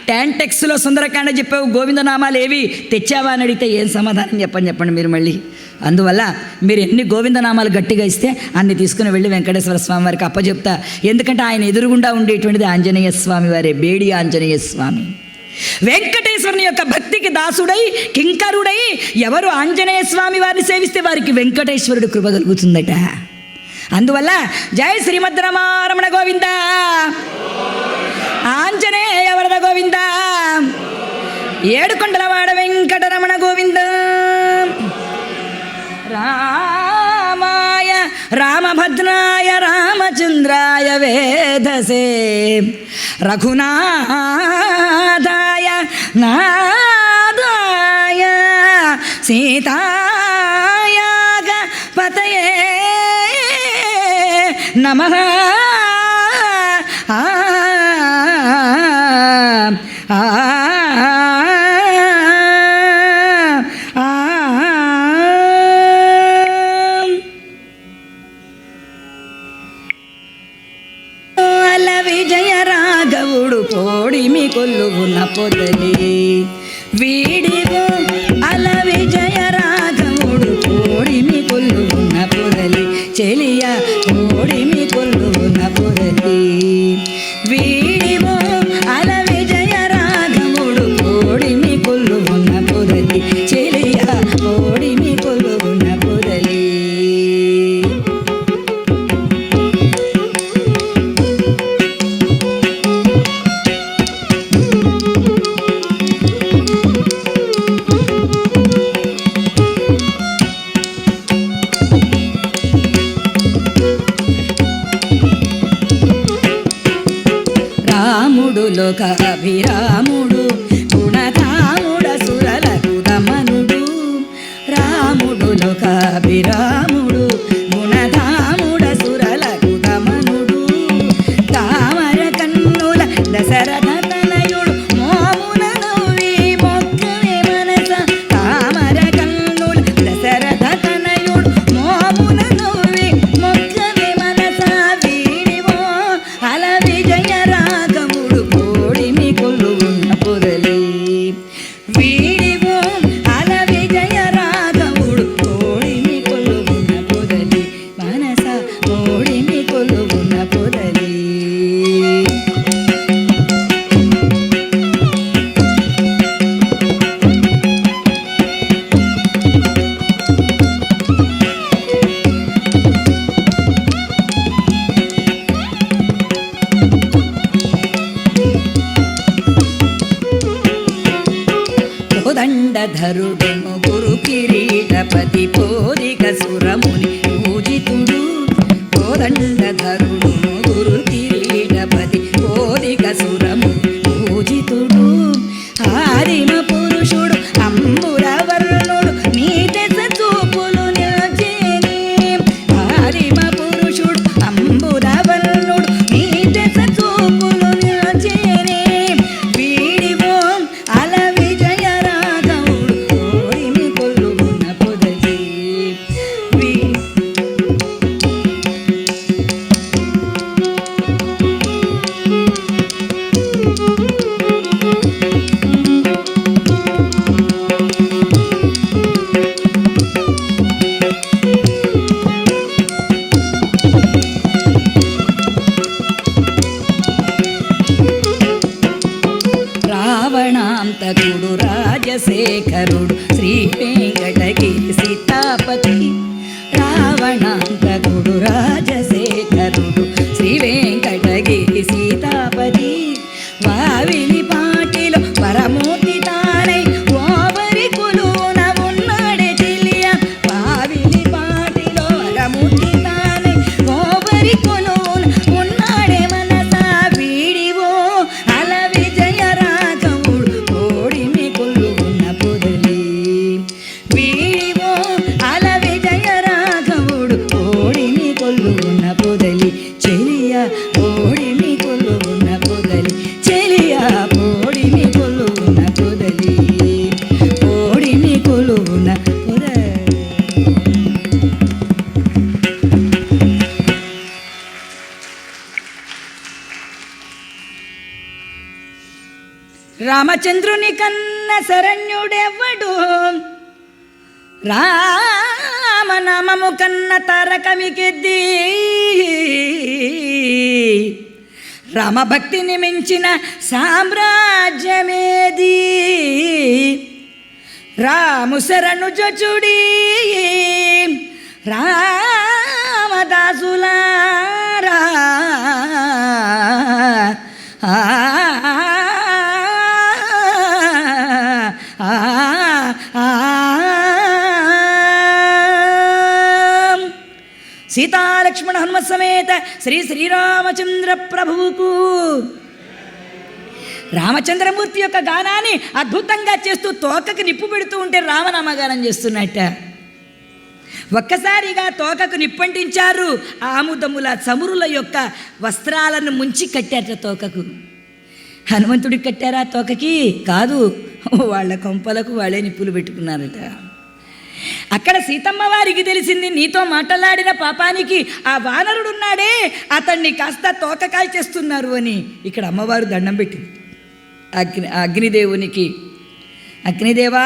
ట్యాంటెక్స్లో సుందరకాండ చెప్పావు, గోవిందనామాలు ఏవి తెచ్చావా అని అడిగితే ఏం సమాధానం చెప్పండి మీరు మళ్ళీ. అందువల్ల మీరు ఎన్ని గోవిందనామాలు గట్టిగా ఇస్తే అన్ని తీసుకుని వెళ్ళి వెంకటేశ్వర స్వామి వారికి అప్పచెప్తా. ఎందుకంటే ఆయన ఎదురుగుండా ఉండేటువంటిది ఆంజనేయ స్వామి వారే, బేడి ఆంజనేయ స్వామి. వెంకటేశ్వరుని యొక్క భక్తికి దాసుడై కింకరుడై ఎవరు ఆంజనేయ స్వామి వారిని సేవిస్తే వారికి వెంకటేశ్వరుడు కృప కలుగుతుందట. అందువల్ల జయ శ్రీమద్ రమణ గోవింద, ఆంజనేయ వరద గోవింద, ఏడుకొండలవాడ వెంకటరమణ గోవింద. రామాయ రామభద్రాయ రామచంద్రాయ వేధసే రఘునాథాయ నాదాయ సీతాయాగ పతయే నమః. కొల్లువున పొదలి వీడివో అల విజయ రాఘవుడు ఓడిమి కొల్లువున పొదలి చెలియ ఓడిమి కొల్లువున పొదలి వీడివో అల విజయ రాఘవుడు ఓడిమి కొల్లువున పొదలి చెలియ ఓడిమి కొల్లువున పొదలి రాముడు లోకాభిరాముడు గుణధాముడ సురలకు దమనుడు రాముడు లోకాభిరాముడు గుణధాముడ సురలకు దమనుడు తామర కన్నుల దశరథ తనయుడు మోమున నవ్వి మొక్కవే మనస తామర కన్నుల దశరథ తనయుడు మోమున నవ్వి మొక్కవే మనస వీడివో అల విజయ రాఘవుడు ఓడిమి కొల్లువున పొదలి వీడివో అల విజయ రాఘవుడు ఓడిమి కొల్లువున పొదలి మనస ఓడిమి కొల్లువున పొదలి కోదండధరుడెము గురు కిరీటపతి పోదిక సురముని పూజితుడు కోదండధరుడు గురు కిరీటపతి పోదిక సురముని పూజితుడు ఆదిమ పురుషుడు అంబురవర్ణుడు నీ దశ చూపులు నిల్చేని ఆదిమ పురుషుడు అంబురవర్ణుడు నీ దశ చూపులు నిల్చేని వీడివో అల విజయ రాఘవుడు ఓడిమి కొల్లువున పొదలి రావణాంతకుడు రాజశేఖరుడు శ్రీ వెంకటగిరి సీతాపతి రావణాంతకుడు రాజశేఖరుడు శ్రీ వెంకటగిరి సీతాపతి వావిలి పాటిలో పరమూర్తి తానై ఓవరి కొలువున ఉన్నాడే చెలియ వావిలి పాటిలో పరమూర్తి తానై ఓవరి కొలువున ఉన్నాడే మనస వీడివో అల విజయ రాఘవుడు ఓడిమి కొల్లువున పొదలి వీడివో అల విజయ రాఘవుడు ఓడిమి కొల్లువున పొదలి చెలియ ఓడిమి కొల్లువున పొదలి చెలియ ఓడిమి కొల్లువున పొదలి ఓడిమి కొల్లువున పొదలి రామచంద్రుని కన్న శరణ్యుడెవ్వడు రామనామము కన్న తారకమికెద్ది రామభక్తిని మించిన సామ్రాజ్యమేది రాము శరణు జొచుడి రామదాసులారా సీతాలక్ష్మణ హనుమత్ సమేత శ్రీ శ్రీరామచంద్ర ప్రభువుకు రామచంద్రమూర్తి యొక్క గానాన్ని అద్భుతంగా చేస్తూ తోకకు నిప్పు పెడుతూ ఉంటే రామనామగానం చేస్తున్నట్ట. ఒక్కసారిగా తోకకు నిప్పంటించారు. ఆముదముల చమురుల యొక్క వస్త్రాలను ముంచి కట్టారట తోకకు. హనుమంతుడికి కట్టారా తోకకి? కాదు, వాళ్ళ కొంపలకు వాళ్ళే నిప్పులు పెట్టుకున్నారట. అక్కడ సీతమ్మ వారికి తెలిసింది, నీతో మాట్లాడిన పాపానికి ఆ వానరుడున్నాడే అతన్ని కాస్త తోక కాల్చేస్తున్నారు అని. ఇక్కడ అమ్మవారు దండం పెట్టింది. అగ్నిదేవునికి, అగ్నిదేవా,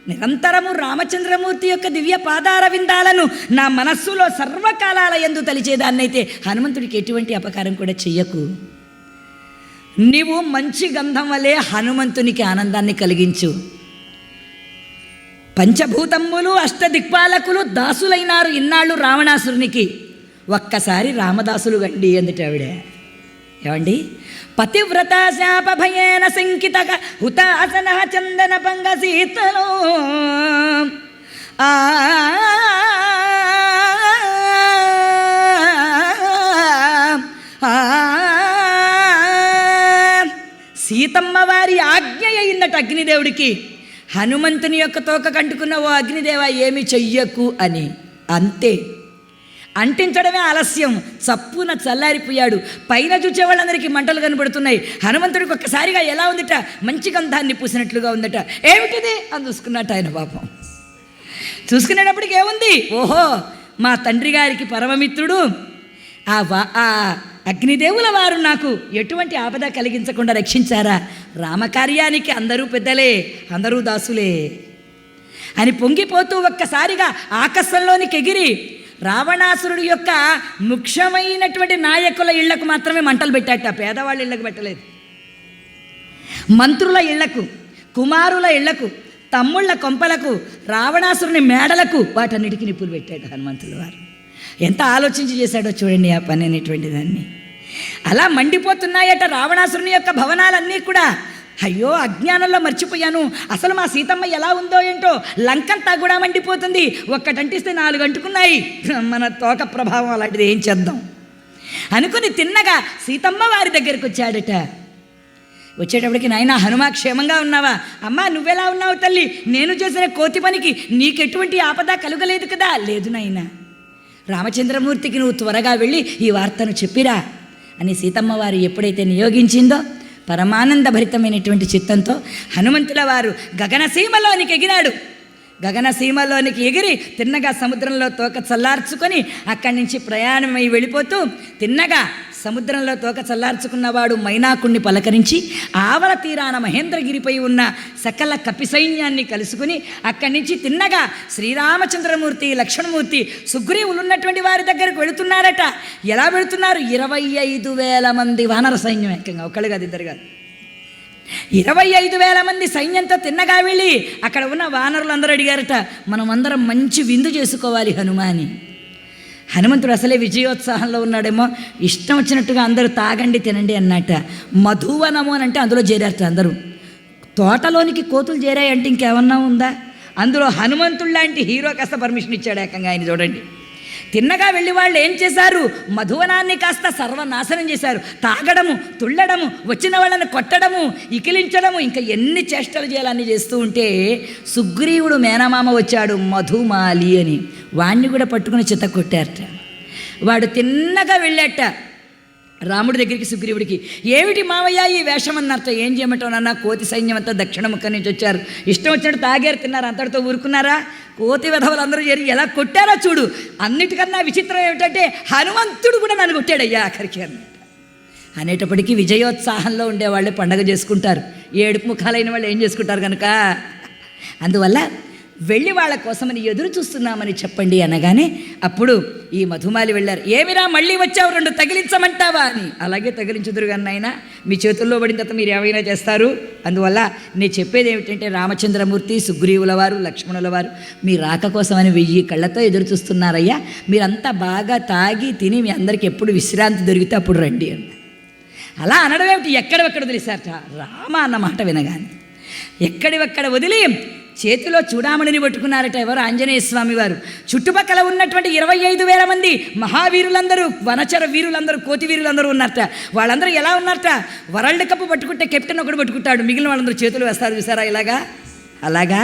నిరంతరము రామచంద్రమూర్తి యొక్క దివ్య పాదార విందాలను నా మనస్సులో సర్వకాలాల యందు తలిచేదాన్నైతే హనుమంతుడికి ఎటువంటి అపకారం కూడా చెయ్యకు. నీవు మంచి గంధం వలె హనుమంతునికి ఆనందాన్ని కలిగించు. పంచభూతమ్ములు అష్టదిక్పాలకులు దాసులైనారు ఇన్నాళ్ళు రావణాసురునికి, ఒక్కసారి రామదాసులు గండి అందుట ఆవిడ. ఏమండి, పతివ్రత శాప భయేన శంకిత హుతాసన చందన పంగ సీతలో సీతమ్మ వారి ఆజ్ఞ అయిందట అగ్నిదేవుడికి, హనుమంతుని యొక్క తోక కంటుకున్న ఓ అగ్నిదేవ ఏమి చెయ్యకు అని. అంతే, అంటించడమే ఆలస్యం, చప్పున చల్లారిపోయాడు. పైన చూసే వాళ్ళందరికీ మంటలు కనబడుతున్నాయి. హనుమంతుడికి ఒక్కసారిగా ఎలా ఉందట, మంచి గంధాన్ని పూసినట్లుగా ఉందట. ఏమిటిది అని చూసుకున్నట్ట ఆయన. పాపం చూసుకునేటప్పటికి ఏముంది, ఓహో మా తండ్రి గారికి పరమమిత్రుడు ఆ అగ్నిదేవుల వారు నాకు ఎటువంటి ఆపద కలిగించకుండా రక్షించారా. రామకార్యానికి అందరూ పెద్దలే, అందరూ దాసులే అని పొంగిపోతూ ఒక్కసారిగా ఆకాశంలోనికి ఎగిరి రావణాసురుడు యొక్క ముఖ్యమైనటువంటి నాయకుల ఇళ్లకు మాత్రమే మంటలు పెట్టాట. పేదవాళ్ళ ఇళ్లకు పెట్టలేదు. మంత్రుల ఇళ్లకు, కుమారుల ఇళ్లకు, తమ్ముళ్ళ కొంపలకు, రావణాసురుని మేడలకు, వాటన్నిటికీ నిప్పులు పెట్టాడు హనుమంతుల వారు. ఎంత ఆలోచించి చేశాడో చూడండి ఆ పని అనేటువంటి దాన్ని. అలా మండిపోతున్నాయట రావణాసురుని యొక్క భవనాలన్నీ కూడా. అయ్యో అజ్ఞానంలో మర్చిపోయాను, అసలు మా సీతమ్మ ఎలా ఉందో ఏంటో, లంకంతా కూడా మండిపోతుంది. ఒక్కటంటిస్తే 4 అంటుకున్నాయి. మన తోక ప్రభావం అలాంటిది, ఏం చేద్దాం అనుకుని తిన్నగా సీతమ్మ వారి దగ్గరికి వచ్చాడట. వచ్చేటప్పటికి, నాయనా హనుమా క్షేమంగా ఉన్నావా? అమ్మా నువ్వెలా ఉన్నావు తల్లి? నేను చేసిన కోతి పనికి నీకెటువంటి ఆపద కలుగలేదు కదా? లేదు నాయనా, రామచంద్రమూర్తికి నువ్వు త్వరగా వెళ్ళి ఈ వార్తను చెప్పిరా అని సీతమ్మ వారు ఎప్పుడైతే నియోగించిందో, పరమానందభరితమైనటువంటి చిత్తంతో హనుమంతుల వారు గగనసీమలోనికి ఎగిరాడు. గగనసీమలోనికి ఎగిరి తిన్నగా సముద్రంలో తోక చల్లార్చుకొని అక్కడి నుంచి ప్రయాణమై వెళ్ళిపోతూ తిన్నగా సముద్రంలో తోక చల్లార్చుకున్నవాడు మైనాకుణ్ణి పలకరించి ఆవల తీరాన మహేంద్రగిరిపై ఉన్న సకల కపి సైన్యాన్ని కలుసుకుని అక్కడి నుంచి తిన్నగా శ్రీరామచంద్రమూర్తి, లక్ష్మణమూర్తి, సుగ్రీవులు ఉన్నటువంటి వారి దగ్గరకు వెళుతున్నారట. ఎలా వెళుతున్నారు? 25,000 మంది వానర సైన్యం, ఏకంగా ఒకళ్ళు కాదు, ఇద్దరు కాదు, 25,000 మంది సైన్యంతో తిన్నగా వెళ్ళి అక్కడ ఉన్న వానరులు అందరూ అడిగారట, మనం అందరం మంచి విందు చేసుకోవాలి హనుమాని. హనుమంతుడు అసలే విజయోత్సాహంలో ఉన్నాడేమో, ఇష్టం వచ్చినట్టుగా అందరూ తాగండి తినండి అన్నట్ట. మధువనము అని అంటే అందులో చేరారట అందరూ. తోటలోనికి కోతులు చేరాయంటే ఇంకేమన్నా ఉందా? అందులో హనుమంతుడు లాంటి హీరో కాస్త పర్మిషన్ ఇచ్చాడు ఏకంగా ఆయన. చూడండి, తిన్నగా వెళ్ళి వాళ్ళు ఏం చేశారు? మధువనాన్ని కాస్త సర్వనాశనం చేశారు. తాగడము, తుళ్ళడము, వచ్చిన వాళ్ళని కొట్టడము, ఇకిలించడము, ఇంకా ఎన్ని చేష్టలు చేయాలని చేస్తూ ఉంటే సుగ్రీవుడు మేనమామ వచ్చాడు, మధుమాలి అని. వాణ్ణి కూడా పట్టుకుని చిత్త కొట్టారట. వాడు తిన్నగా వెళ్ళాట రాముడి దగ్గరికి, సుగ్రీవుడికి. ఏమిటి మావయ్య ఈ వేషం అన్నర్థ? ఏం చేయమంటావు నాన్న? కోతి సైన్యం అంతా దక్షిణ ముఖం నుంచి వచ్చారు, ఇష్టం వచ్చినట్టు తాగారు, తిన్నారు, అంతటితో ఊరుకున్నారా? కోతి విధవలందరూ చేరి ఎలా కొట్టారో చూడు. అన్నిటికన్నా విచిత్రం ఏమిటంటే హనుమంతుడు కూడా నన్ను కొట్టాడయ్యా ఆఖరికి అన్నట్టు. అనేటప్పటికీ విజయోత్సాహంలో ఉండేవాళ్ళు పండగ చేసుకుంటారు, ఏడుపు ముఖాలైన వాళ్ళు ఏం చేసుకుంటారు కనుక. అందువల్ల వెళ్ళి వాళ్ళ కోసమని ఎదురు చూస్తున్నామని చెప్పండి అనగానే అప్పుడు ఈ మధుమాలి వెళ్ళారు. ఏమిరా మళ్ళీ వచ్చావు, 2 తగిలించమంటావా అని. అలాగే తగిలించుదురు కానీ నాయన, మీ చేతుల్లో పడిన తర్వాత మీరు ఏమైనా చేస్తారు. అందువల్ల నేను చెప్పేది ఏమిటంటే రామచంద్రమూర్తి, సుగ్రీవుల వారు, లక్ష్మణుల వారు మీ రాక కోసమని 1000 కళ్ళతో ఎదురు చూస్తున్నారయ్యా. మీరంతా బాగా తాగి తిని మీ అందరికీ ఎప్పుడు విశ్రాంతి దొరికితే అప్పుడు రండి అని. అలా అనడం ఏమిటి, ఎక్కడెక్కడ వదిలేశారట రామ అన్న మాట వినగానే. ఎక్కడివక్కడ వదిలి చేతిలో చూడామణిని పట్టుకున్నారట. ఎవరు? ఆంజనేయ స్వామి వారు. చుట్టుపక్కల ఉన్నటువంటి 25,000 మంది మహావీరులందరూ, వనచర వీరులందరూ, కోతి వీరులందరూ ఉన్నారట. వాళ్ళందరూ ఎలా ఉన్నారట? వరల్డ్ కప్ పట్టుకుంటే కెప్టెన్ ఒకడు పట్టుకుంటాడు, మిగిలిన వాళ్ళందరూ చేతులు వేస్తారు, చూసారా ఇలాగా. అలాగా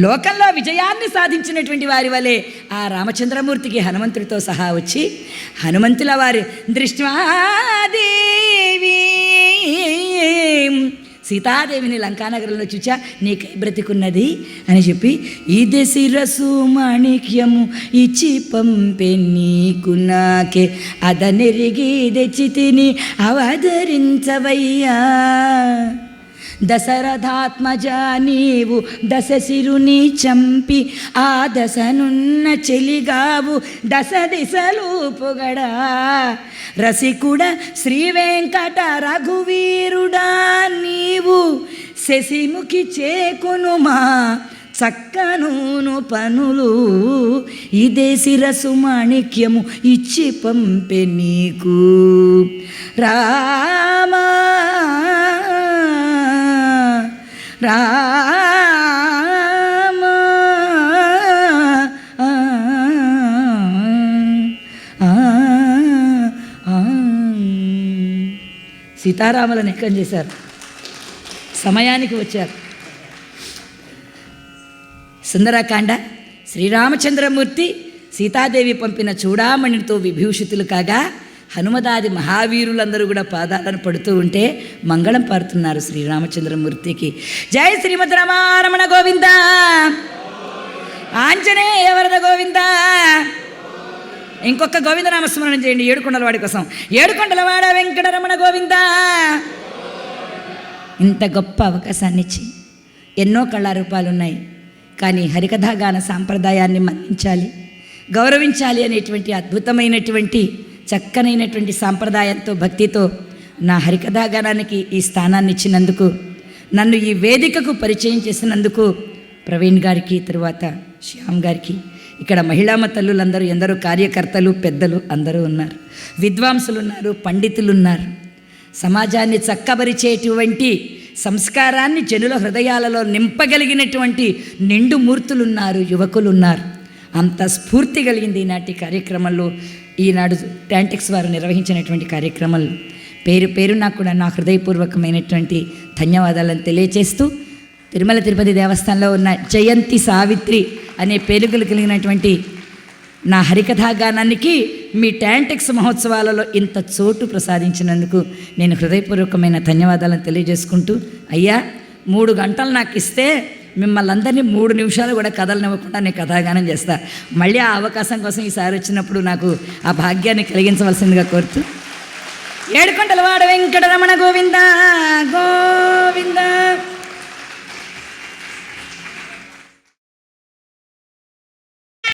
లోకంలో విజయాన్ని సాధించినటువంటి వారి వలె ఆ రామచంద్రమూర్తికి హనుమంతుడితో సహా వచ్చి హనుమంతుల వారి దృష్ట్వాదేవి సీతాదేవిని లంకానగరంలో చూచా, నీకై బ్రతికున్నది అని చెప్పి, ఇదే శిరసు మాణిక్యము ఇచ్చి పంపె నీకు నాకే అదనెరిగి తెచ్చి తిని అవధరించవయ్యా దశరథాత్మజ నీవు దశశిరుని చంపి ఆ దశనున్న చెలిగావు దశ దిశలు పొగడా రసికుడ శ్రీ వెంకట రఘువీరుడా నీవు శశిముఖి చేకొనుమా చక్కనూను పనులు ఇదే శిరసు మాణిక్యము ఇచ్చి పంపె నీకు రామా రామా సీతారాములను ఎక్కం చేశారు, సమయానికి వచ్చారు. సుందరకాండ శ్రీరామచంద్రమూర్తి సీతాదేవి పంపిన చూడామణితో విభూషితులు కాగా హనుమదాది మహావీరులందరూ కూడా పాదాలను పడుతూ ఉంటే మంగళం పారుతున్నారు శ్రీరామచంద్రమూర్తికి. జై శ్రీమద్ రమారమణ గోవింద, ఆంజనేయ వరద గోవింద. ఇంకొక గోవిందనామస్మరణం చేయండి ఏడుకొండల వాడి కోసం. ఏడుకొండలవాడ వెంకటరమణ గోవింద. ఇంత గొప్ప అవకాశాన్ని ఇచ్చి ఎన్నో కళారూపాలు ఉన్నాయి, కానీ హరికథాగాన సాంప్రదాయాన్ని మన్నించాలి, గౌరవించాలి అనేటువంటి అద్భుతమైనటువంటి చక్కనైనటువంటి సాంప్రదాయంతో భక్తితో నా హరికథాగానానికి ఈ స్థానాన్ని ఇచ్చినందుకు, నన్ను ఈ వేదికకు పరిచయం చేసినందుకు ప్రవీణ్ గారికి, తరువాత శ్యామ్ గారికి, ఇక్కడ మహిళామ తల్లులందరూ, ఎందరో కార్యకర్తలు, పెద్దలు అందరూ ఉన్నారు, విద్వాంసులు ఉన్నారు, పండితులు ఉన్నారు. సమాజాన్ని చక్కబరిచేటువంటి సంస్కారాన్ని జనుల హృదయాలలో నింపగలిగినటువంటి నిండు మూర్తులున్నారు, యువకులున్నారు. అంత స్ఫూర్తి కలిగింది ఈనాటి కార్యక్రమంలో, ఈనాడు టాంటిక్స్ వారు నిర్వహించినటువంటి కార్యక్రమంలో. పేరు పేరునా కూడా నా హృదయపూర్వకమైనటువంటి ధన్యవాదాలను తెలియచేస్తూ, తిరుమల తిరుపతి దేవస్థానంలో ఉన్న జయంతి సావిత్రి అనే పేరుగలు కలిగినటువంటి నా హరికథాగానానికి మీ టాంటిక్స్ మహోత్సవాలలో ఇంత చోటు ప్రసాదించినందుకు నేను హృదయపూర్వకమైన ధన్యవాదాలను తెలియజేసుకుంటూ, అయ్యా 3 గంటలు నాకు ఇస్తే మిమ్మల్ని అందరినీ 3 నిమిషాలు కూడా కథలనివ్వకుండా నేను కథాగానం చేస్తా. మళ్ళీ ఆ అవకాశం కోసం ఈసారి వచ్చినప్పుడు నాకు ఆ భాగ్యాన్ని కలిగించవలసిందిగా కోరుతూ, ఏడుకొండలవాడ వెంకటరమణ గోవింద గోవింద.